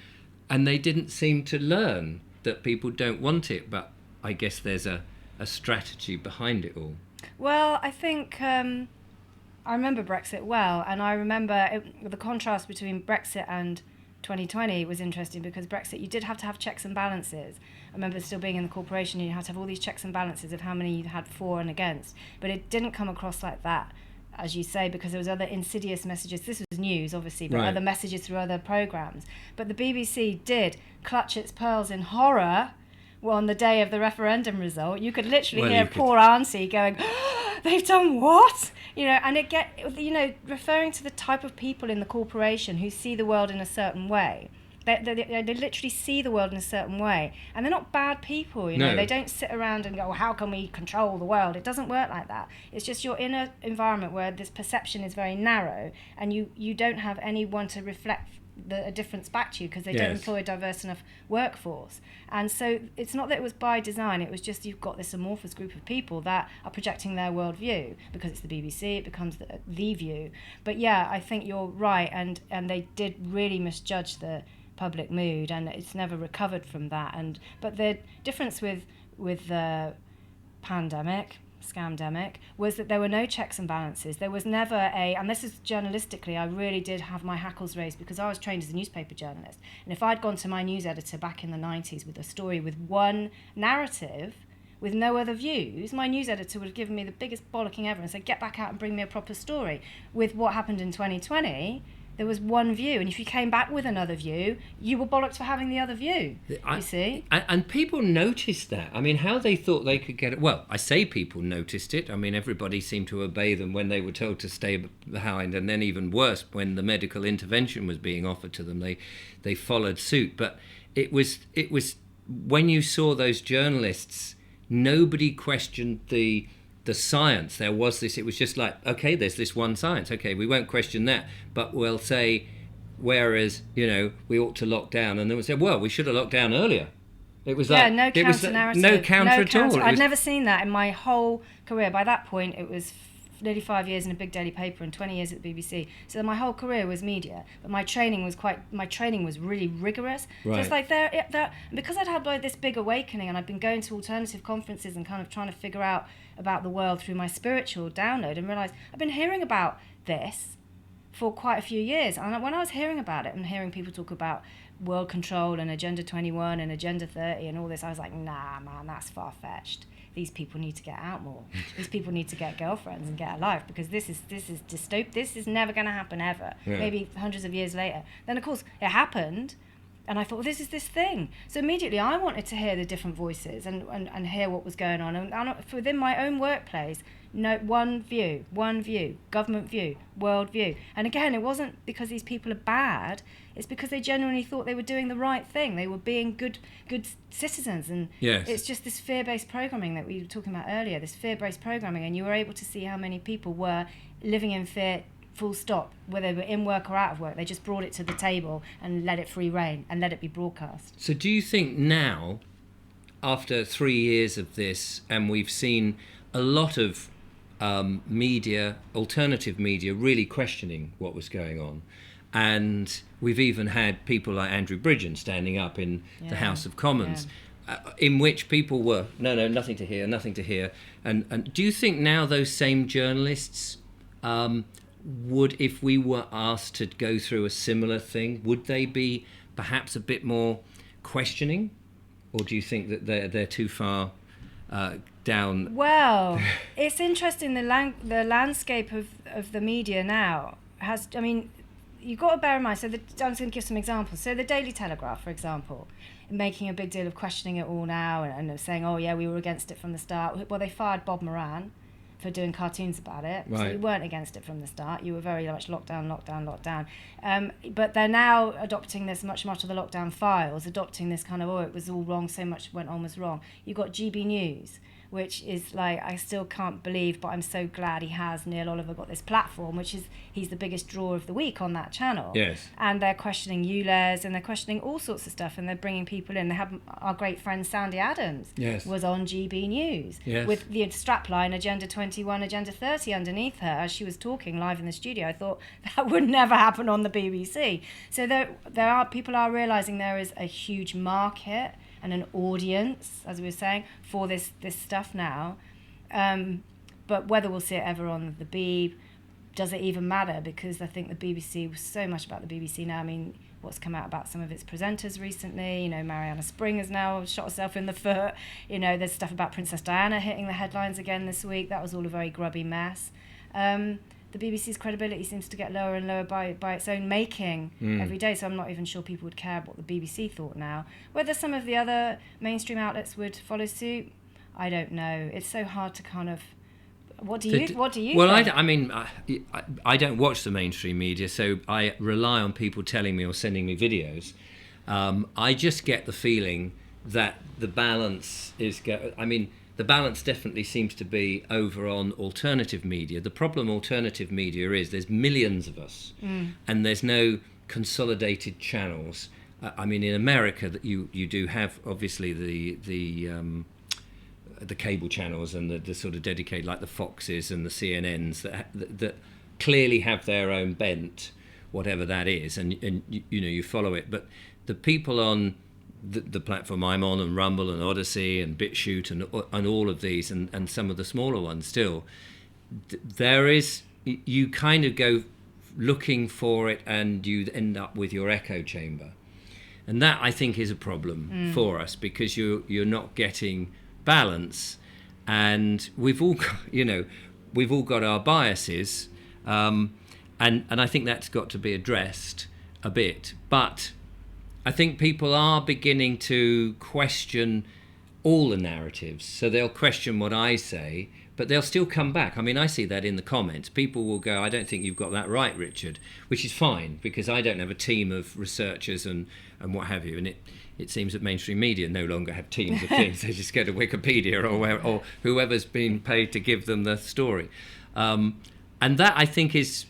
and they didn't seem to learn that people don't want it. But I guess there's a strategy behind it all. Well, I think I remember Brexit well, and I remember the contrast between Brexit and 2020 was interesting, because Brexit, you did have to have checks and balances. I remember still being in the corporation, you had to have all these checks and balances of how many you had for and against, but it didn't come across like that, as you say, because there was other insidious messages. This was news, obviously, but other messages through other programmes. But the BBC did clutch its pearls in horror. Well, on the day of the referendum result, you could literally hear poor Auntie going, oh, they've done what? And referring to the type of people in the corporation who see the world in a certain way. They literally see the world in a certain way, and they're not bad people. No. They don't sit around and go, how can we control the world? It doesn't work like that. It's just you're in an environment where this perception is very narrow, and you don't have anyone to reflect a difference back to you, because they don't employ a diverse enough workforce. And so it's not that it was by design, it was just you've got this amorphous group of people that are projecting their worldview. Because it's the BBC, it becomes the view. But yeah, I think you're right, and they did really misjudge the public mood, and it's never recovered from that. But the difference with the scamdemic, was that there were no checks and balances. There was never and this is journalistically, I really did have my hackles raised, because I was trained as a newspaper journalist, and if I'd gone to my news editor back in the 90s with a story with one narrative, with no other views, my news editor would have given me the biggest bollocking ever and said, get back out and bring me a proper story. With what happened in 2020, there was one view, and if you came back with another view, you were bollocked for having the other view. You see? And people noticed that. I mean, how they thought they could get it. Well, I say people noticed it. I mean, everybody seemed to obey them when they were told to stay behind, and then even worse, when the medical intervention was being offered to them, they followed suit. But it was when you saw those journalists, nobody questioned the science. There was this, it was just like, okay, there's this one science, okay, we won't question that, but we'll say, whereas we ought to lock down, and then we say, well, we should have locked down earlier. It was no counter narrative, no counter at all. I'd never seen that in my whole career. By that point, it was nearly 5 years in a big daily paper and 20 years at the BBC. So my whole career was media, but my training was really rigorous. Right. So it's like there, because I'd had like this big awakening, and I'd been going to alternative conferences and kind of trying to figure out about the world through my spiritual download, and realised I've been hearing about this for quite a few years. And when I was hearing about it and hearing people talk about world control and Agenda 21 and Agenda 30 and all this, I was like, nah, man, that's far-fetched. These people need to get out more. These people need to get girlfriends and get a life, because this is dystopian. This is never going to happen ever. Yeah. Maybe hundreds of years later. Then, of course, it happened, and I thought, well, this is this thing. So immediately I wanted to hear the different voices and hear what was going on. And within my own workplace, one view, government view, world view. And again, it wasn't because these people are bad. It's because they genuinely thought they were doing the right thing. They were being good citizens. And yes. It's just this fear-based programming that we were talking about earlier, this fear-based programming. And you were able to see how many people were living in fear, full stop, whether they were in work or out of work. They just brought it to the table and let it free reign and let it be broadcast. So do you think now, after 3 years of this, and we've seen a lot of media, alternative media, really questioning what was going on, and we've even had people like Andrew Bridgen standing up in the House of Commons, in which people were, no, nothing to hear. And do you think now those same journalists would, if we were asked to go through a similar thing, would they be perhaps a bit more questioning? Or do you think that they're too far down? Well, it's interesting, the landscape of the media now has, I mean, you've got to bear in mind, I'm just going to give some examples. So the Daily Telegraph, for example, making a big deal of questioning it all now and saying, oh yeah, we were against it from the start. Well, they fired Bob Moran, for doing cartoons about it. Right. So you weren't against it from the start. You were very much lockdown. But they're now adopting this much of the lockdown files, adopting this kind of, it was all wrong, so much went on was wrong. You've got GB News, which is like, I still can't believe, but I'm so glad Neil Oliver got this platform, which is, he's the biggest drawer of the week on that channel. Yes. And they're questioning ULEZ, and they're questioning all sorts of stuff, and they're bringing people in. They have our great friend Sandy Adams, yes, was on GB News, yes, with the strapline Agenda 21, Agenda 30 underneath her as she was talking live in the studio. I thought that would never happen on the BBC. So people are realising there is a huge market and an audience, as we were saying, for this stuff now. But whether we'll see it ever on the Beeb, does it even matter? Because I think the BBC was so much about the BBC now. I mean, what's come out about some of its presenters recently, you know, Mariana Spring has now shot herself in the foot. You know, there's stuff about Princess Diana hitting the headlines again this week. That was all a very grubby mess. The BBC's credibility seems to get lower and lower by its own making every day, so I'm not even sure people would care what the BBC thought now. Whether some of the other mainstream outlets would follow suit, I don't know. It's so hard to kind of... What do you well, think? I don't watch the mainstream media, so I rely on people telling me or sending me videos. I just get the feeling that the balance is... the balance definitely seems to be over on alternative media. The problem alternative media is there's millions of us, and there's no consolidated channels. In America, that you do have obviously the cable channels and the sort of dedicated, like the Foxes and the CNNs that clearly have their own bent, whatever that is, and you follow it. But the people on the platform I'm on, and Rumble and Odyssey and BitChute and all of these, and some of the smaller ones still, you kind of go looking for it and you end up with your echo chamber. And that, I think, is a problem for us, because you're not getting balance, and we've all got our biases, and I think that's got to be addressed a bit. But I think people are beginning to question all the narratives. So they'll question what I say, but they'll still come back. I see that in the comments. People will go, I don't think you've got that right, Richard, which is fine, because I don't have a team of researchers and what have you. And it seems that mainstream media no longer have teams of teams. They just go to Wikipedia or whoever's been paid to give them the story. And that, I think, is,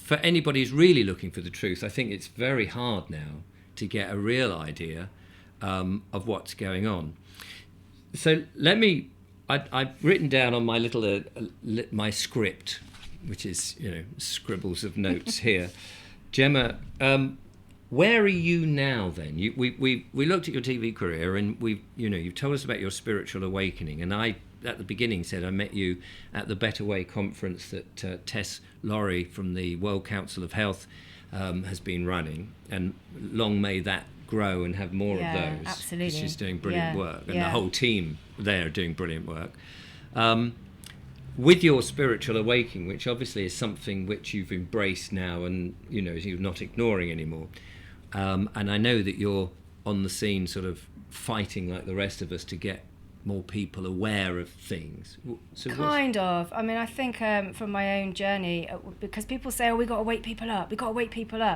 for anybody who's really looking for the truth, I think it's very hard now to get a real idea of what's going on. So I've written down on my little my script, which is scribbles of notes here. Jemma, where are you now then? We looked at your TV career, and you've told us about your spiritual awakening, and I at the beginning said I met you at the Better Way conference that Tess Laurie from the World Council of Health has been running, and long may that grow and have more of those. Absolutely. She's doing brilliant work, and the whole team there are doing brilliant work. With your spiritual awakening, which obviously is something which you've embraced now, and you're not ignoring anymore, and I know that you're on the scene sort of fighting like the rest of us to get more people aware of things. So I think from my own journey, because people say, we got to wake people up,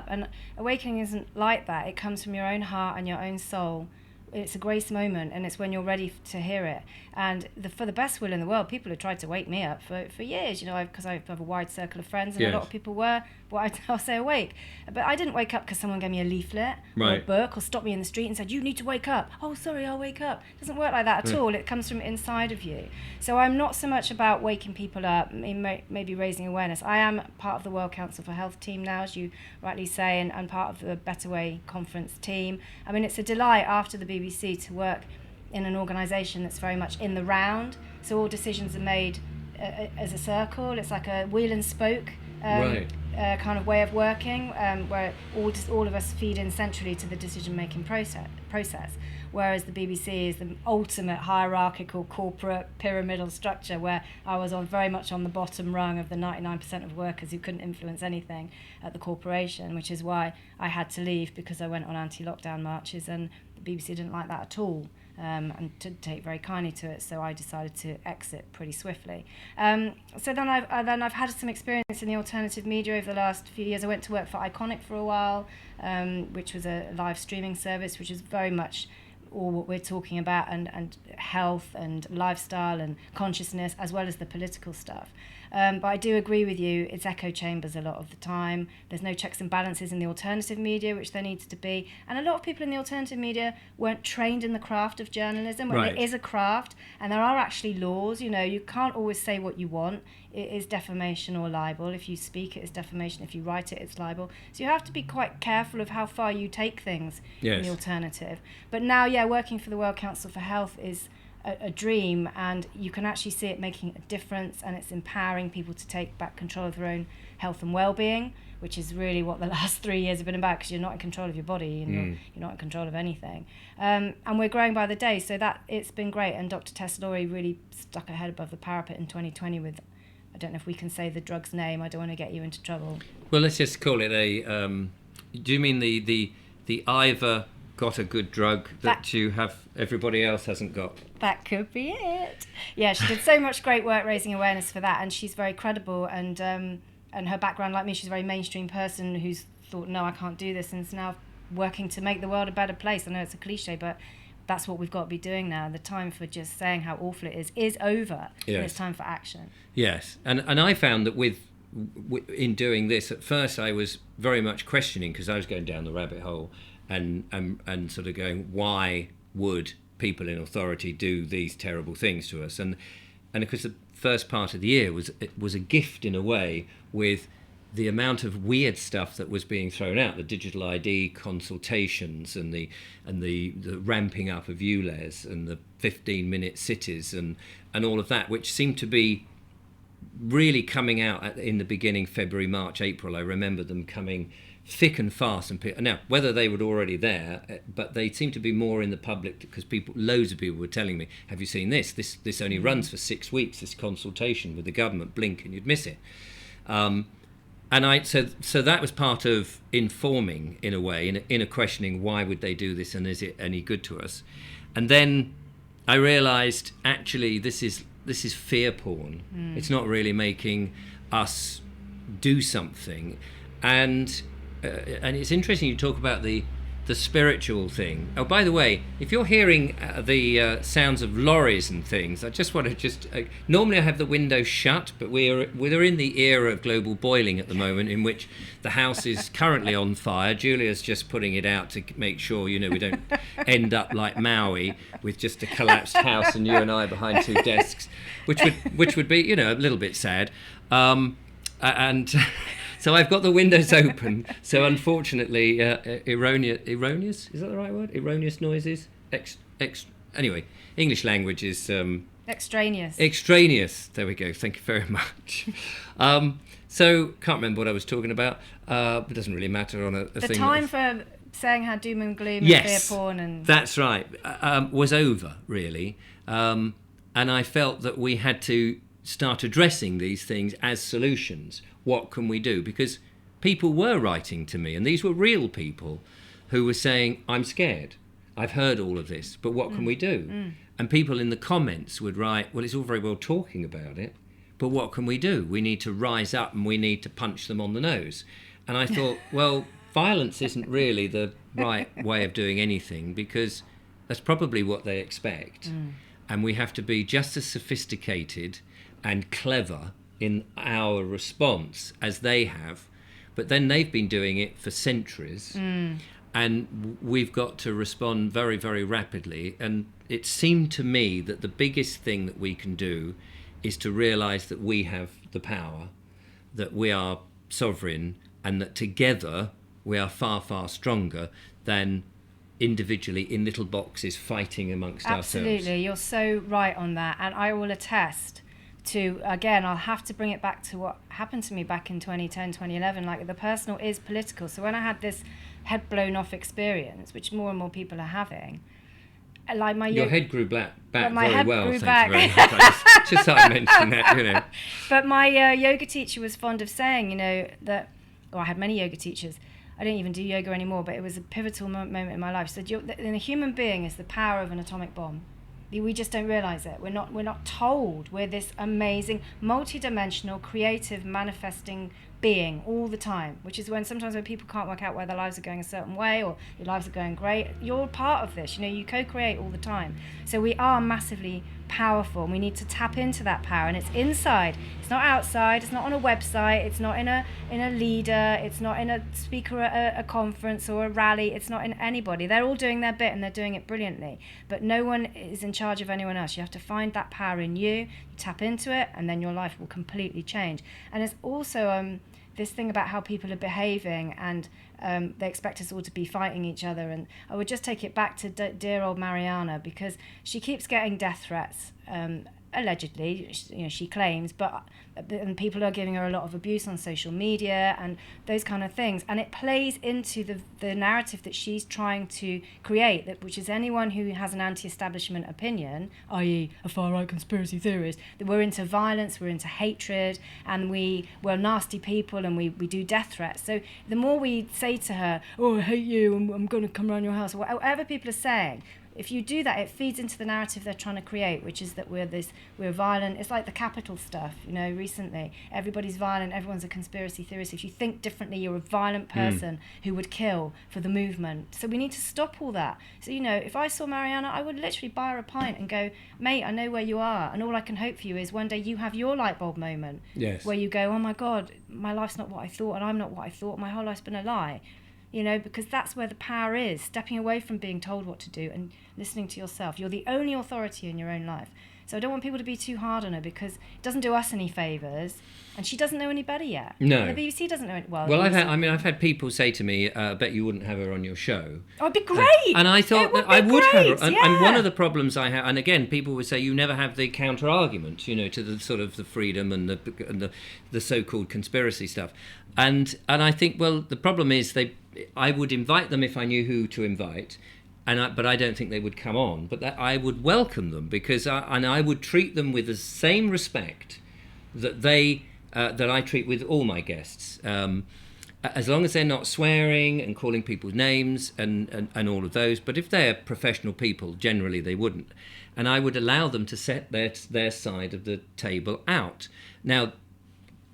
and awakening isn't like that. It comes from your own heart and your own soul. It's a grace moment, and it's when you're ready to hear it. And for the best will in the world, people have tried to wake me up for years, because I have a wide circle of friends, and a lot of people were, I'll say, awake. But I didn't wake up because someone gave me a leaflet or a book, or stopped me in the street and said, you need to wake up. Oh, sorry, I'll wake up. It doesn't work like that at all. It comes from inside of you. So I'm not so much about waking people up, maybe raising awareness. I am part of the World Council for Health team now, as you rightly say, and part of the Better Way conference team. It's a delight after the BBC to work in an organisation that's very much in the round. So all decisions are made as a circle. It's like a wheel and spoke kind of way of working, where all of us feed in centrally to the decision-making process. Whereas the BBC is the ultimate hierarchical corporate pyramidal structure, where I was very much on the bottom rung of the 99% of workers who couldn't influence anything at the corporation, which is why I had to leave, because I went on anti-lockdown marches, and the BBC didn't like that at all. and to take very kindly to it. So I decided to exit pretty swiftly. So then I've had some experience in the alternative media over the last few years. I went to work for Iconic for a while, which was a live streaming service, which is very much all what we're talking about, and health and lifestyle and consciousness, as well as the political stuff. But I do agree with you, it's echo chambers a lot of the time. There's no checks and balances in the alternative media, which there needs to be. And a lot of people in the alternative media weren't trained in the craft of journalism, when it is a craft, and there are actually laws. You can't always say what you want. It is defamation or libel. If you speak, it is defamation. If you write it, it's libel. So you have to be quite careful of how far you take things in the alternative. But now, working for the World Council for Health is a dream, and you can actually see it making a difference, and it's empowering people to take back control of their own health and well-being, which is really what the last 3 years have been about, because you're not in control of your body, and you're not in control of anything. And we're growing by the day, so that it's been great. And Dr. Tess Laurie really stuck her head above the parapet in 2020 with, I don't know if we can say the drug's name, I don't want to get you into trouble. Well, let's just call it a, do you mean the Ivor got a good drug that you have, everybody else hasn't got? That could be it. Yeah, she did so much great work raising awareness for that, and she's very credible, and her background, like me, she's a very mainstream person who's thought, no, I can't do this, and is now working to make the world a better place. I know it's a cliche, but that's what we've got to be doing now. The time for just saying how awful it is over. Yes. And it's time for action. Yes, and I found that in doing this, at first I was very much questioning, because I was going down the rabbit hole and sort of going, why would people in authority do these terrible things to us? And of course the first part of the year was a gift in a way, with the amount of weird stuff that was being thrown out, the digital ID consultations and the ramping up of ULEZ and the 15-minute cities and all of that, which seemed to be really coming out in the beginning, February, March, April. I remember them coming thick and fast. And now, whether they were already there, but they seemed to be more in the public, because loads of people were telling me, have you seen this? This only runs for 6 weeks, this consultation with the government, blink and you'd miss it. So that was part of informing, in a way, in a questioning, why would they do this, and is it any good to us? And then I realised, actually, this is fear porn. It's not really making us do something. And it's interesting you talk about the spiritual thing. Oh, by the way, if you're hearing the sounds of lorries and things, I just want to normally I have the window shut, but we're in the era of global boiling at the moment, in which the house is currently on fire. Julia's just putting it out to make sure, we don't end up like Maui with just a collapsed house and you and I behind two desks, which would be, a little bit sad. So I've got the windows open. So unfortunately, erroneous, is that the right word? Erroneous noises? Anyway, English language is... extraneous. Extraneous. There we go. Thank you very much. So, can't remember what I was talking about. It doesn't really matter on a thing... The time for saying how doom and gloom and fear porn and... That's right. Was over, really. And I felt that we had to start addressing these things as solutions. What can we do? Because people were writing to me, and these were real people who were saying, I'm scared. I've heard all of this, but what can we do? And people in the comments would write, well, it's all very well talking about it, but what can we do? We need to rise up and we need to punch them on the nose. And I thought, well, violence isn't really the right way of doing anything, because that's probably what they expect. And we have to be just as sophisticated and clever in our response as they have, but then they've been doing it for centuries, and we've got to respond very, very rapidly. And it seemed to me that the biggest thing that we can do is to realise that we have the power, that we are sovereign, and that together we are far, far stronger than individually in little boxes fighting amongst ourselves. Absolutely, you're so right on that, and I will attest to, again, I'll have to bring it back to what happened to me back in 2010, 2011. Like, the personal is political. So when I had this head blown off experience, which more and more people are having, like your head grew back very well. Grew thank back. you very much. Just thought I'd mention that, But my yoga teacher was fond of saying, that, I had many yoga teachers. I don't even do yoga anymore, but it was a pivotal moment in my life. So a human being is the power of an atomic bomb. We just don't realize it. We're not told we're this amazing, multi-dimensional, creative, manifesting being all the time, which is when sometimes when people can't work out why their lives are going a certain way or your lives are going great, you're part of this. You co-create all the time. So we are massively powerful, and we need to tap into that power, and it's inside. It's not outside. It's not on a website. It's not in a leader. It's not in a speaker at a conference or a rally. It's not in anybody. They're all doing their bit, and they're doing it brilliantly, but no one is in charge of anyone else. You have to find that power in you, tap into it, and then your life will completely change. And it's also this thing about how people are behaving, and they expect us all to be fighting each other. And I would just take it back to dear old Mariana, because she keeps getting death threats, allegedly, she claims, and people are giving her a lot of abuse on social media and those kind of things, and it plays into the narrative that she's trying to create, which is anyone who has an anti-establishment opinion, i.e. a far-right conspiracy theorist, that we're into violence, we're into hatred, and we're nasty people, and we do death threats. So the more we say to her, oh, I hate you, I'm going to come around your house, or whatever people are saying, if you do that, it feeds into the narrative they're trying to create, which is that we're violent. It's like the Capitol stuff, recently. Everybody's violent, everyone's a conspiracy theorist. If you think differently, you're a violent person who would kill for the movement. So we need to stop all that. So, if I saw Mariana, I would literally buy her a pint and go, mate, I know where you are, and all I can hope for you is one day you have your light bulb moment. Yes. Where you go, oh my God, my life's not what I thought, and I'm not what I thought, my whole life's been a lie. Because that's where the power is, stepping away from being told what to do and listening to yourself. You're the only authority in your own life. So I don't want people to be too hard on her, because it doesn't do us any favours, and she doesn't know any better yet. No. And the BBC doesn't know it well. Well, I've had people say to me, I bet you wouldn't have her on your show. Oh, it'd be great! And I thought that I would have her. Yeah. And one of the problems I have, and again, people would say you never have the counter-argument, to the sort of the freedom and the so-called conspiracy stuff. And I think, well, the problem is I would invite them if I knew who to invite, but I don't think they would come on. But that I would welcome them, because I would treat them with the same respect that that I treat with all my guests, as long as they're not swearing and calling people's names and all of those. But if they're professional people, generally they wouldn't, and I would allow them to set their side of the table out. Now,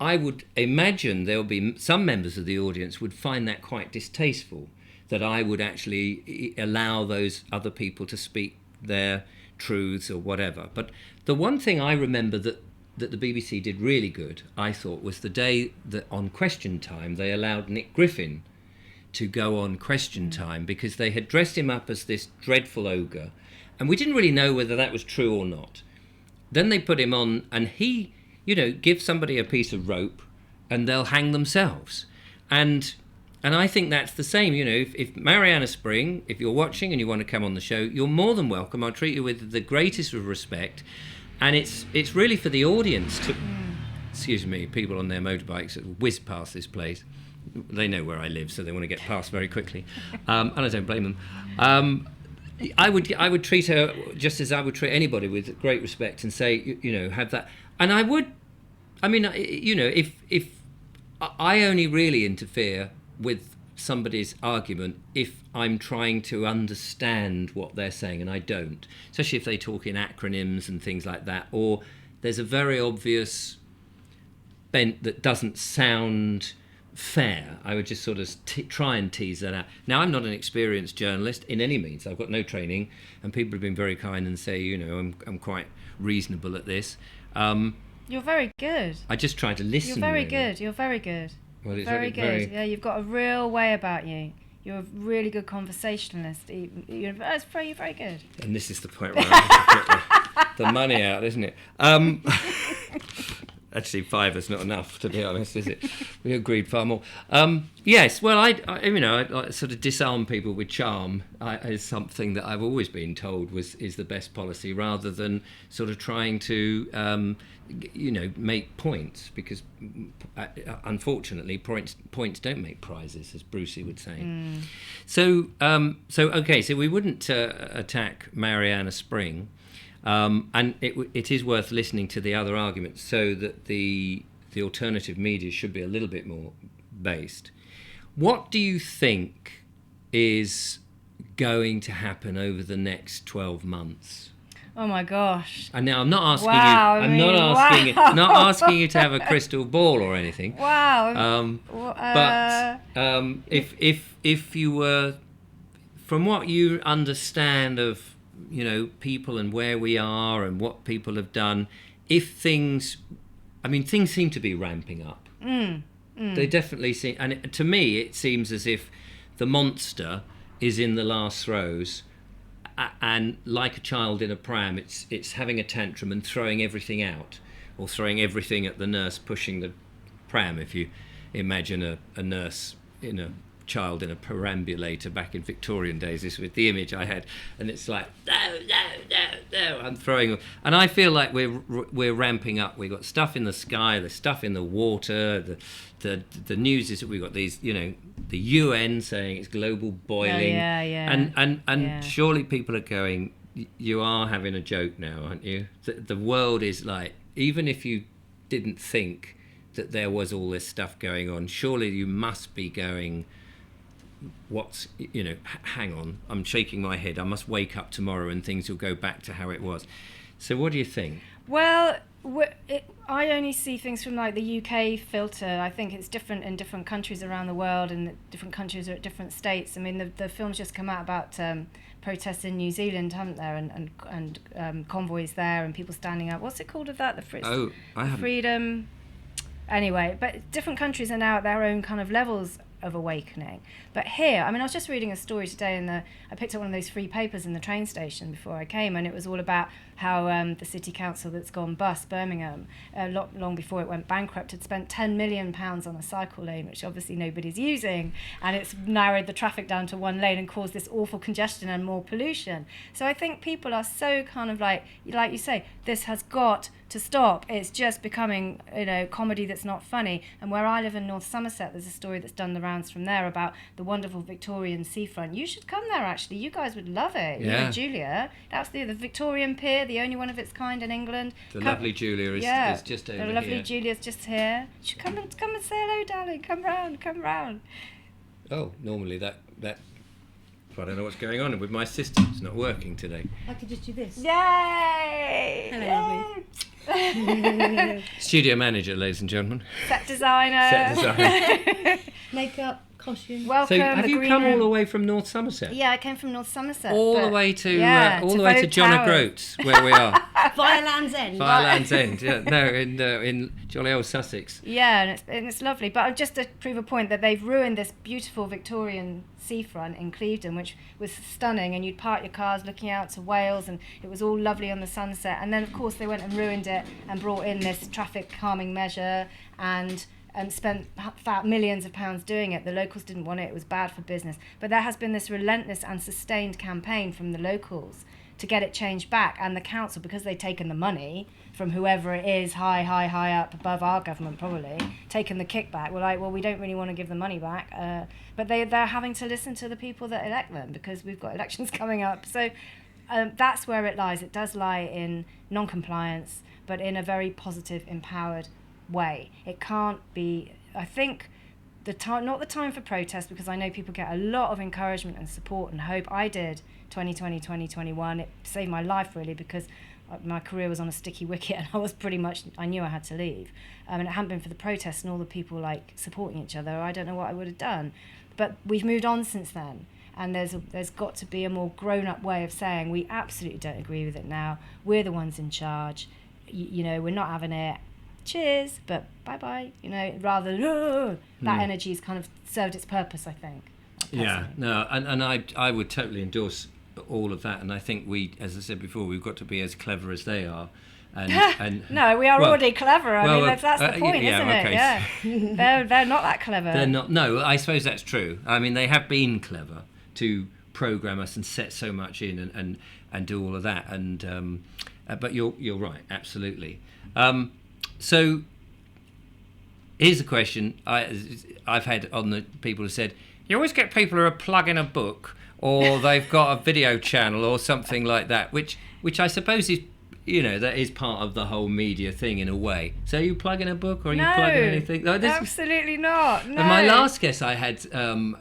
I would imagine there'll be some members of the audience would find that quite distasteful, that I would actually allow those other people to speak their truths or whatever. But the one thing I remember that the BBC did really good, I thought, was the day that on Question Time they allowed Nick Griffin to go on Question Time, because they had dressed him up as this dreadful ogre, and we didn't really know whether that was true or not. Then they put him on, and he give somebody a piece of rope and they'll hang themselves. And I think that's the same. If Mariana Spring, if you're watching and you want to come on the show, you're more than welcome. I'll treat you with the greatest of respect. And it's really for the audience to, excuse me, people on their motorbikes that whiz past this place. They know where I live, so they want to get past very quickly. And I don't blame them. I would treat her just as I would treat anybody, with great respect, and say, have that. And I would, if I only really interfere with somebody's argument if I'm trying to understand what they're saying, and I don't, especially if they talk in acronyms and things like that, or there's a very obvious bent that doesn't sound fair. I would just sort of try and tease that out. Now, I'm not an experienced journalist in any means. I've got no training, and people have been very kind and say, I'm quite reasonable at this. You're very good. I just try to listen. You're very really. good. You're very good. Well, it's very good. Yeah, you've got a real way about you. You're a really good conversationalist. You're very good. And this is the point where I have to put the money out, isn't it? Actually, $5 not enough, to be honest, is it? We agreed far more. Yes, well, I sort of disarm people with charm is something that I've always been told is the best policy, rather than sort of trying to, make points, because unfortunately, points don't make prizes, as Brucey would say. So we wouldn't attack Mariana Spring. And it is worth listening to the other arguments, so that the alternative media should be a little bit more based. What do you think is going to happen over the next 12 months? Oh my gosh! And now I'm not asking Wow, you. I I'm mean, not asking you to have a crystal ball or anything. Wow. But if you were, from what you understand of, people and where we are and what people have done, things seem to be ramping up. They definitely seem, and to me it seems as if the monster is in the last throes. And like a child in a pram, it's having a tantrum and throwing everything out, or throwing everything at the nurse pushing the pram. If you imagine a nurse in a child in a perambulator back in Victorian days, this was the image I had, and it's like no, I'm throwing. And I feel like we're ramping up. We've got stuff in the sky, there's stuff in the water. The news is that we've got these, the UN saying it's global boiling. And surely people are going, you are having a joke now, aren't you? The world is like, even if you didn't think that there was all this stuff going on, surely you must be going, hang on, I'm shaking my head, I must wake up tomorrow and things will go back to how it was. So what do you think? Well, I only see things from like the UK filter. I think it's different in different countries around the world, and different countries are at different states. I mean, the film's just come out about protests in New Zealand, haven't there, and convoys there and people standing up. What's it called of that? Freedom. Anyway, but different countries are now at their own kind of levels of awakening. But here, I mean, I was just reading a story today I picked up one of those free papers in the train station before I came, and it was all about how the city council that's gone bust, Birmingham, long before it went bankrupt, had spent £10 million on a cycle lane, which obviously nobody's using, and it's narrowed the traffic down to one lane and caused this awful congestion and more pollution. So I think people are so kind of like you say, this has got to stop. It's just becoming, comedy that's not funny. And where I live in North Somerset, there's a story that's done the rounds from there about the wonderful Victorian seafront. You should come there, actually. You guys would love it. Yeah. You and Julia. That's the Victorian pier, the only one of its kind in England. Lovely Julia is just over here. The lovely Julia's just here. You should come and say hello, darling. Come round. Oh, normally that I don't know what's going on with my system. It's not working today. I could just do this. Yay! Hello, Yay! Studio manager, ladies and gentlemen. Set designer. Makeup, costume. Welcome. So have you come all the way from North Somerset? Yeah, I came from North Somerset. All the way to John O'Groats, where we are. Via Land's End. Via Land's End. Yeah, no, in jolly old Sussex. Yeah, and it's lovely. But just to prove a point, that they've ruined this beautiful Victorian seafront in Clevedon, which was stunning, and you'd park your cars looking out to Wales, and it was all lovely on the sunset. And then, of course, they went and ruined it and brought in this traffic calming measure and spent millions of pounds doing it. The locals didn't want it. It was bad for business. But there has been this relentless and sustained campaign from the locals to get it changed back, and the council, because they'd taken the money from whoever it is high up above our government, probably taken the kickback. We're like, well, we don't really want to give the money back, but they're having to listen to the people that elect them, because we've got elections coming up. So that's where it lies. It does lie in non-compliance, but in a very positive, empowered way. It can't be, I think, not the time for protest, because I know people get a lot of encouragement and support and hope. I did 2020, 2021. It saved my life, really, because my career was on a sticky wicket, and I knew I had to leave. And it hadn't been for the protests and all the people supporting each other, I don't know what I would have done. But we've moved on since then, and there's got to be a more grown-up way of saying, we absolutely don't agree with it now. We're the ones in charge. We're not having it. Cheers, but bye-bye. Rather than that energy's kind of served its purpose, I think. Yeah, no, and I would totally endorse all of that, and I think we, as I said before, we've got to be as clever as they are. And no, we are already clever. I mean, that's the point, isn't it? Yeah, they're not that clever. They're not. No, I suppose that's true. I mean, they have been clever to program us and set so much in and do all of that. And but you're right, absolutely. So here's a question I've had on the people who said, you always get people who are plugging a book, or they've got a video channel or something like that, which I suppose that is part of the whole media thing in a way. So are you plugging a book, or are you No, plugging anything? No, absolutely not. No. And my last guest I had,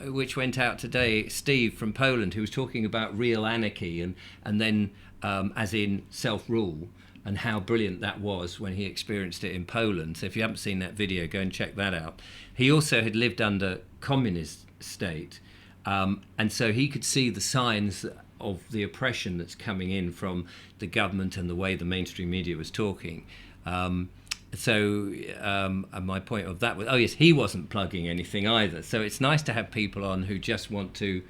which went out today, Steve from Poland, who was talking about real anarchy and then as in self-rule, and how brilliant that was when he experienced it in Poland. So if you haven't seen that video, go and check that out. He also had lived under communist state, and so he could see the signs of the oppression that's coming in from the government and the way the mainstream media was talking. And my point of that was, yes, he wasn't plugging anything either. So it's nice to have people on who just want to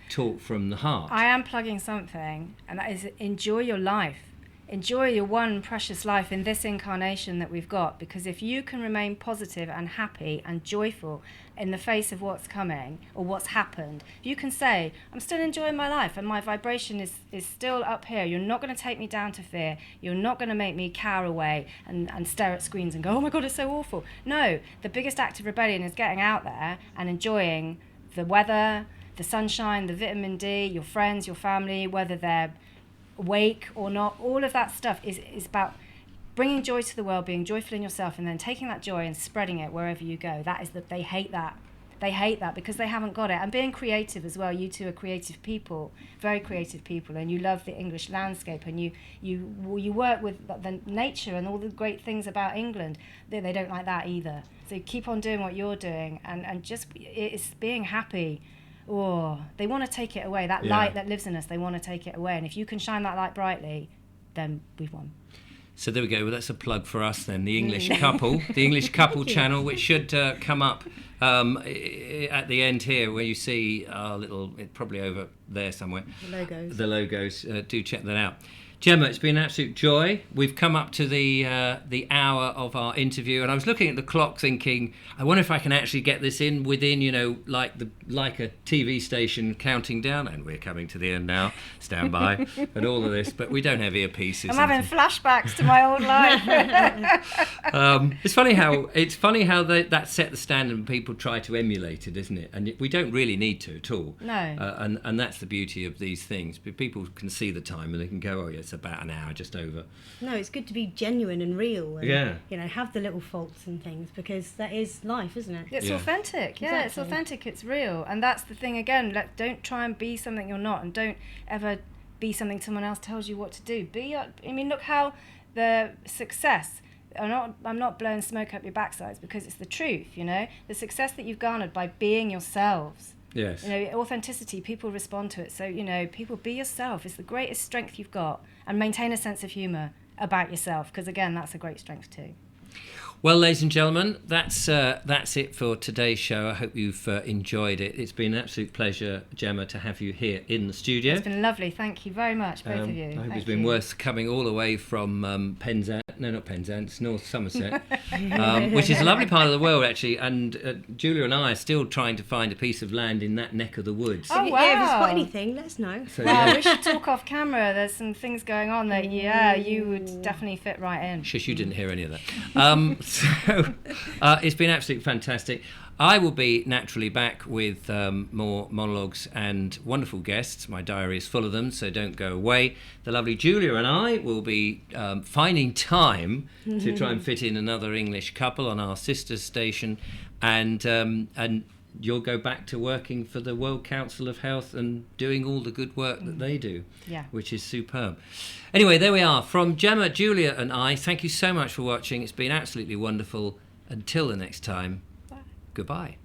talk from the heart. I am plugging something, and that is enjoy your life. Enjoy your one precious life in this incarnation that we've got, because if you can remain positive and happy and joyful in the face of what's coming or what's happened, if you can say, I'm still enjoying my life and my vibration is still up here, you're not going to take me down to fear, you're not going to make me cower away and stare at screens and go, oh my God, it's so awful. No, the biggest act of rebellion is getting out there and enjoying the weather, the sunshine, the vitamin D, your friends, your family, whether they're awake or not. All of that stuff is about bringing joy to the world, being joyful in yourself, and then taking that joy and spreading it wherever you go. That is they hate that. They hate that because they haven't got it. And being creative as well. You two are creative people, very creative people, and you love the English landscape, and you work with the nature and all the great things about England. They don't like that either. So keep on doing what you're doing, and just it's being happy. Oh, they want to take it away. That light that lives in us, they want to take it away. And if you can shine that light brightly, then we've won. So there we go. Well, that's a plug for us then. The English Couple, the English Couple channel, which should come up at the end here, where you see our little, probably over there somewhere. The logos. Do check that out. Jemma, it's been an absolute joy. We've come up to the hour of our interview, and I was looking at the clock thinking, I wonder if I can actually get this in within, like a TV station counting down, and we're coming to the end now, stand by, and all of this, but we don't have earpieces. I'm having flashbacks to my old life. It's funny how that set the standard and people try to emulate it, isn't it? And we don't really need to at all. No. And that's the beauty of these things. People can see the time and they can go, oh yes, about an hour just over. No, it's good to be genuine and real and have the little faults and things, because that is life, isn't it? It's authentic. Exactly. It's authentic, it's real. And that's the thing again, don't try and be something you're not, and don't ever be something someone else tells you what to do. Look how the success, I'm not blowing smoke up your backsides, because it's the truth, the success that you've garnered by being yourselves. Yes. Authenticity, people respond to it. So, people, be yourself. It's the greatest strength you've got. And maintain a sense of humour about yourself, because, again, that's a great strength too. Well, ladies and gentlemen, that's it for today's show. I hope you've enjoyed it. It's been an absolute pleasure, Jemma, to have you here in the studio. It's been lovely. Thank you very much, both of you. I hope it's been worth coming all the way from Penzance, North Somerset, which is a lovely part of the world, actually. And Julia and I are still trying to find a piece of land in that neck of the woods. Oh, wow. Yeah, if you've got anything, let us know. So, we should talk off camera. There's some things going on that, you would definitely fit right in. Shush, you didn't hear any of that. So it's been absolutely fantastic. I will be naturally back with more monologues and wonderful guests. My diary is full of them, so don't go away. The lovely Julia and I will be finding time to try and fit in another English Couple on our sister station, and you'll go back to working for the World Council of Health and doing all the good work that they do, which is superb. Anyway, there we are. From Jemma, Julia and I, thank you so much for watching. It's been absolutely wonderful. Until the next time, goodbye.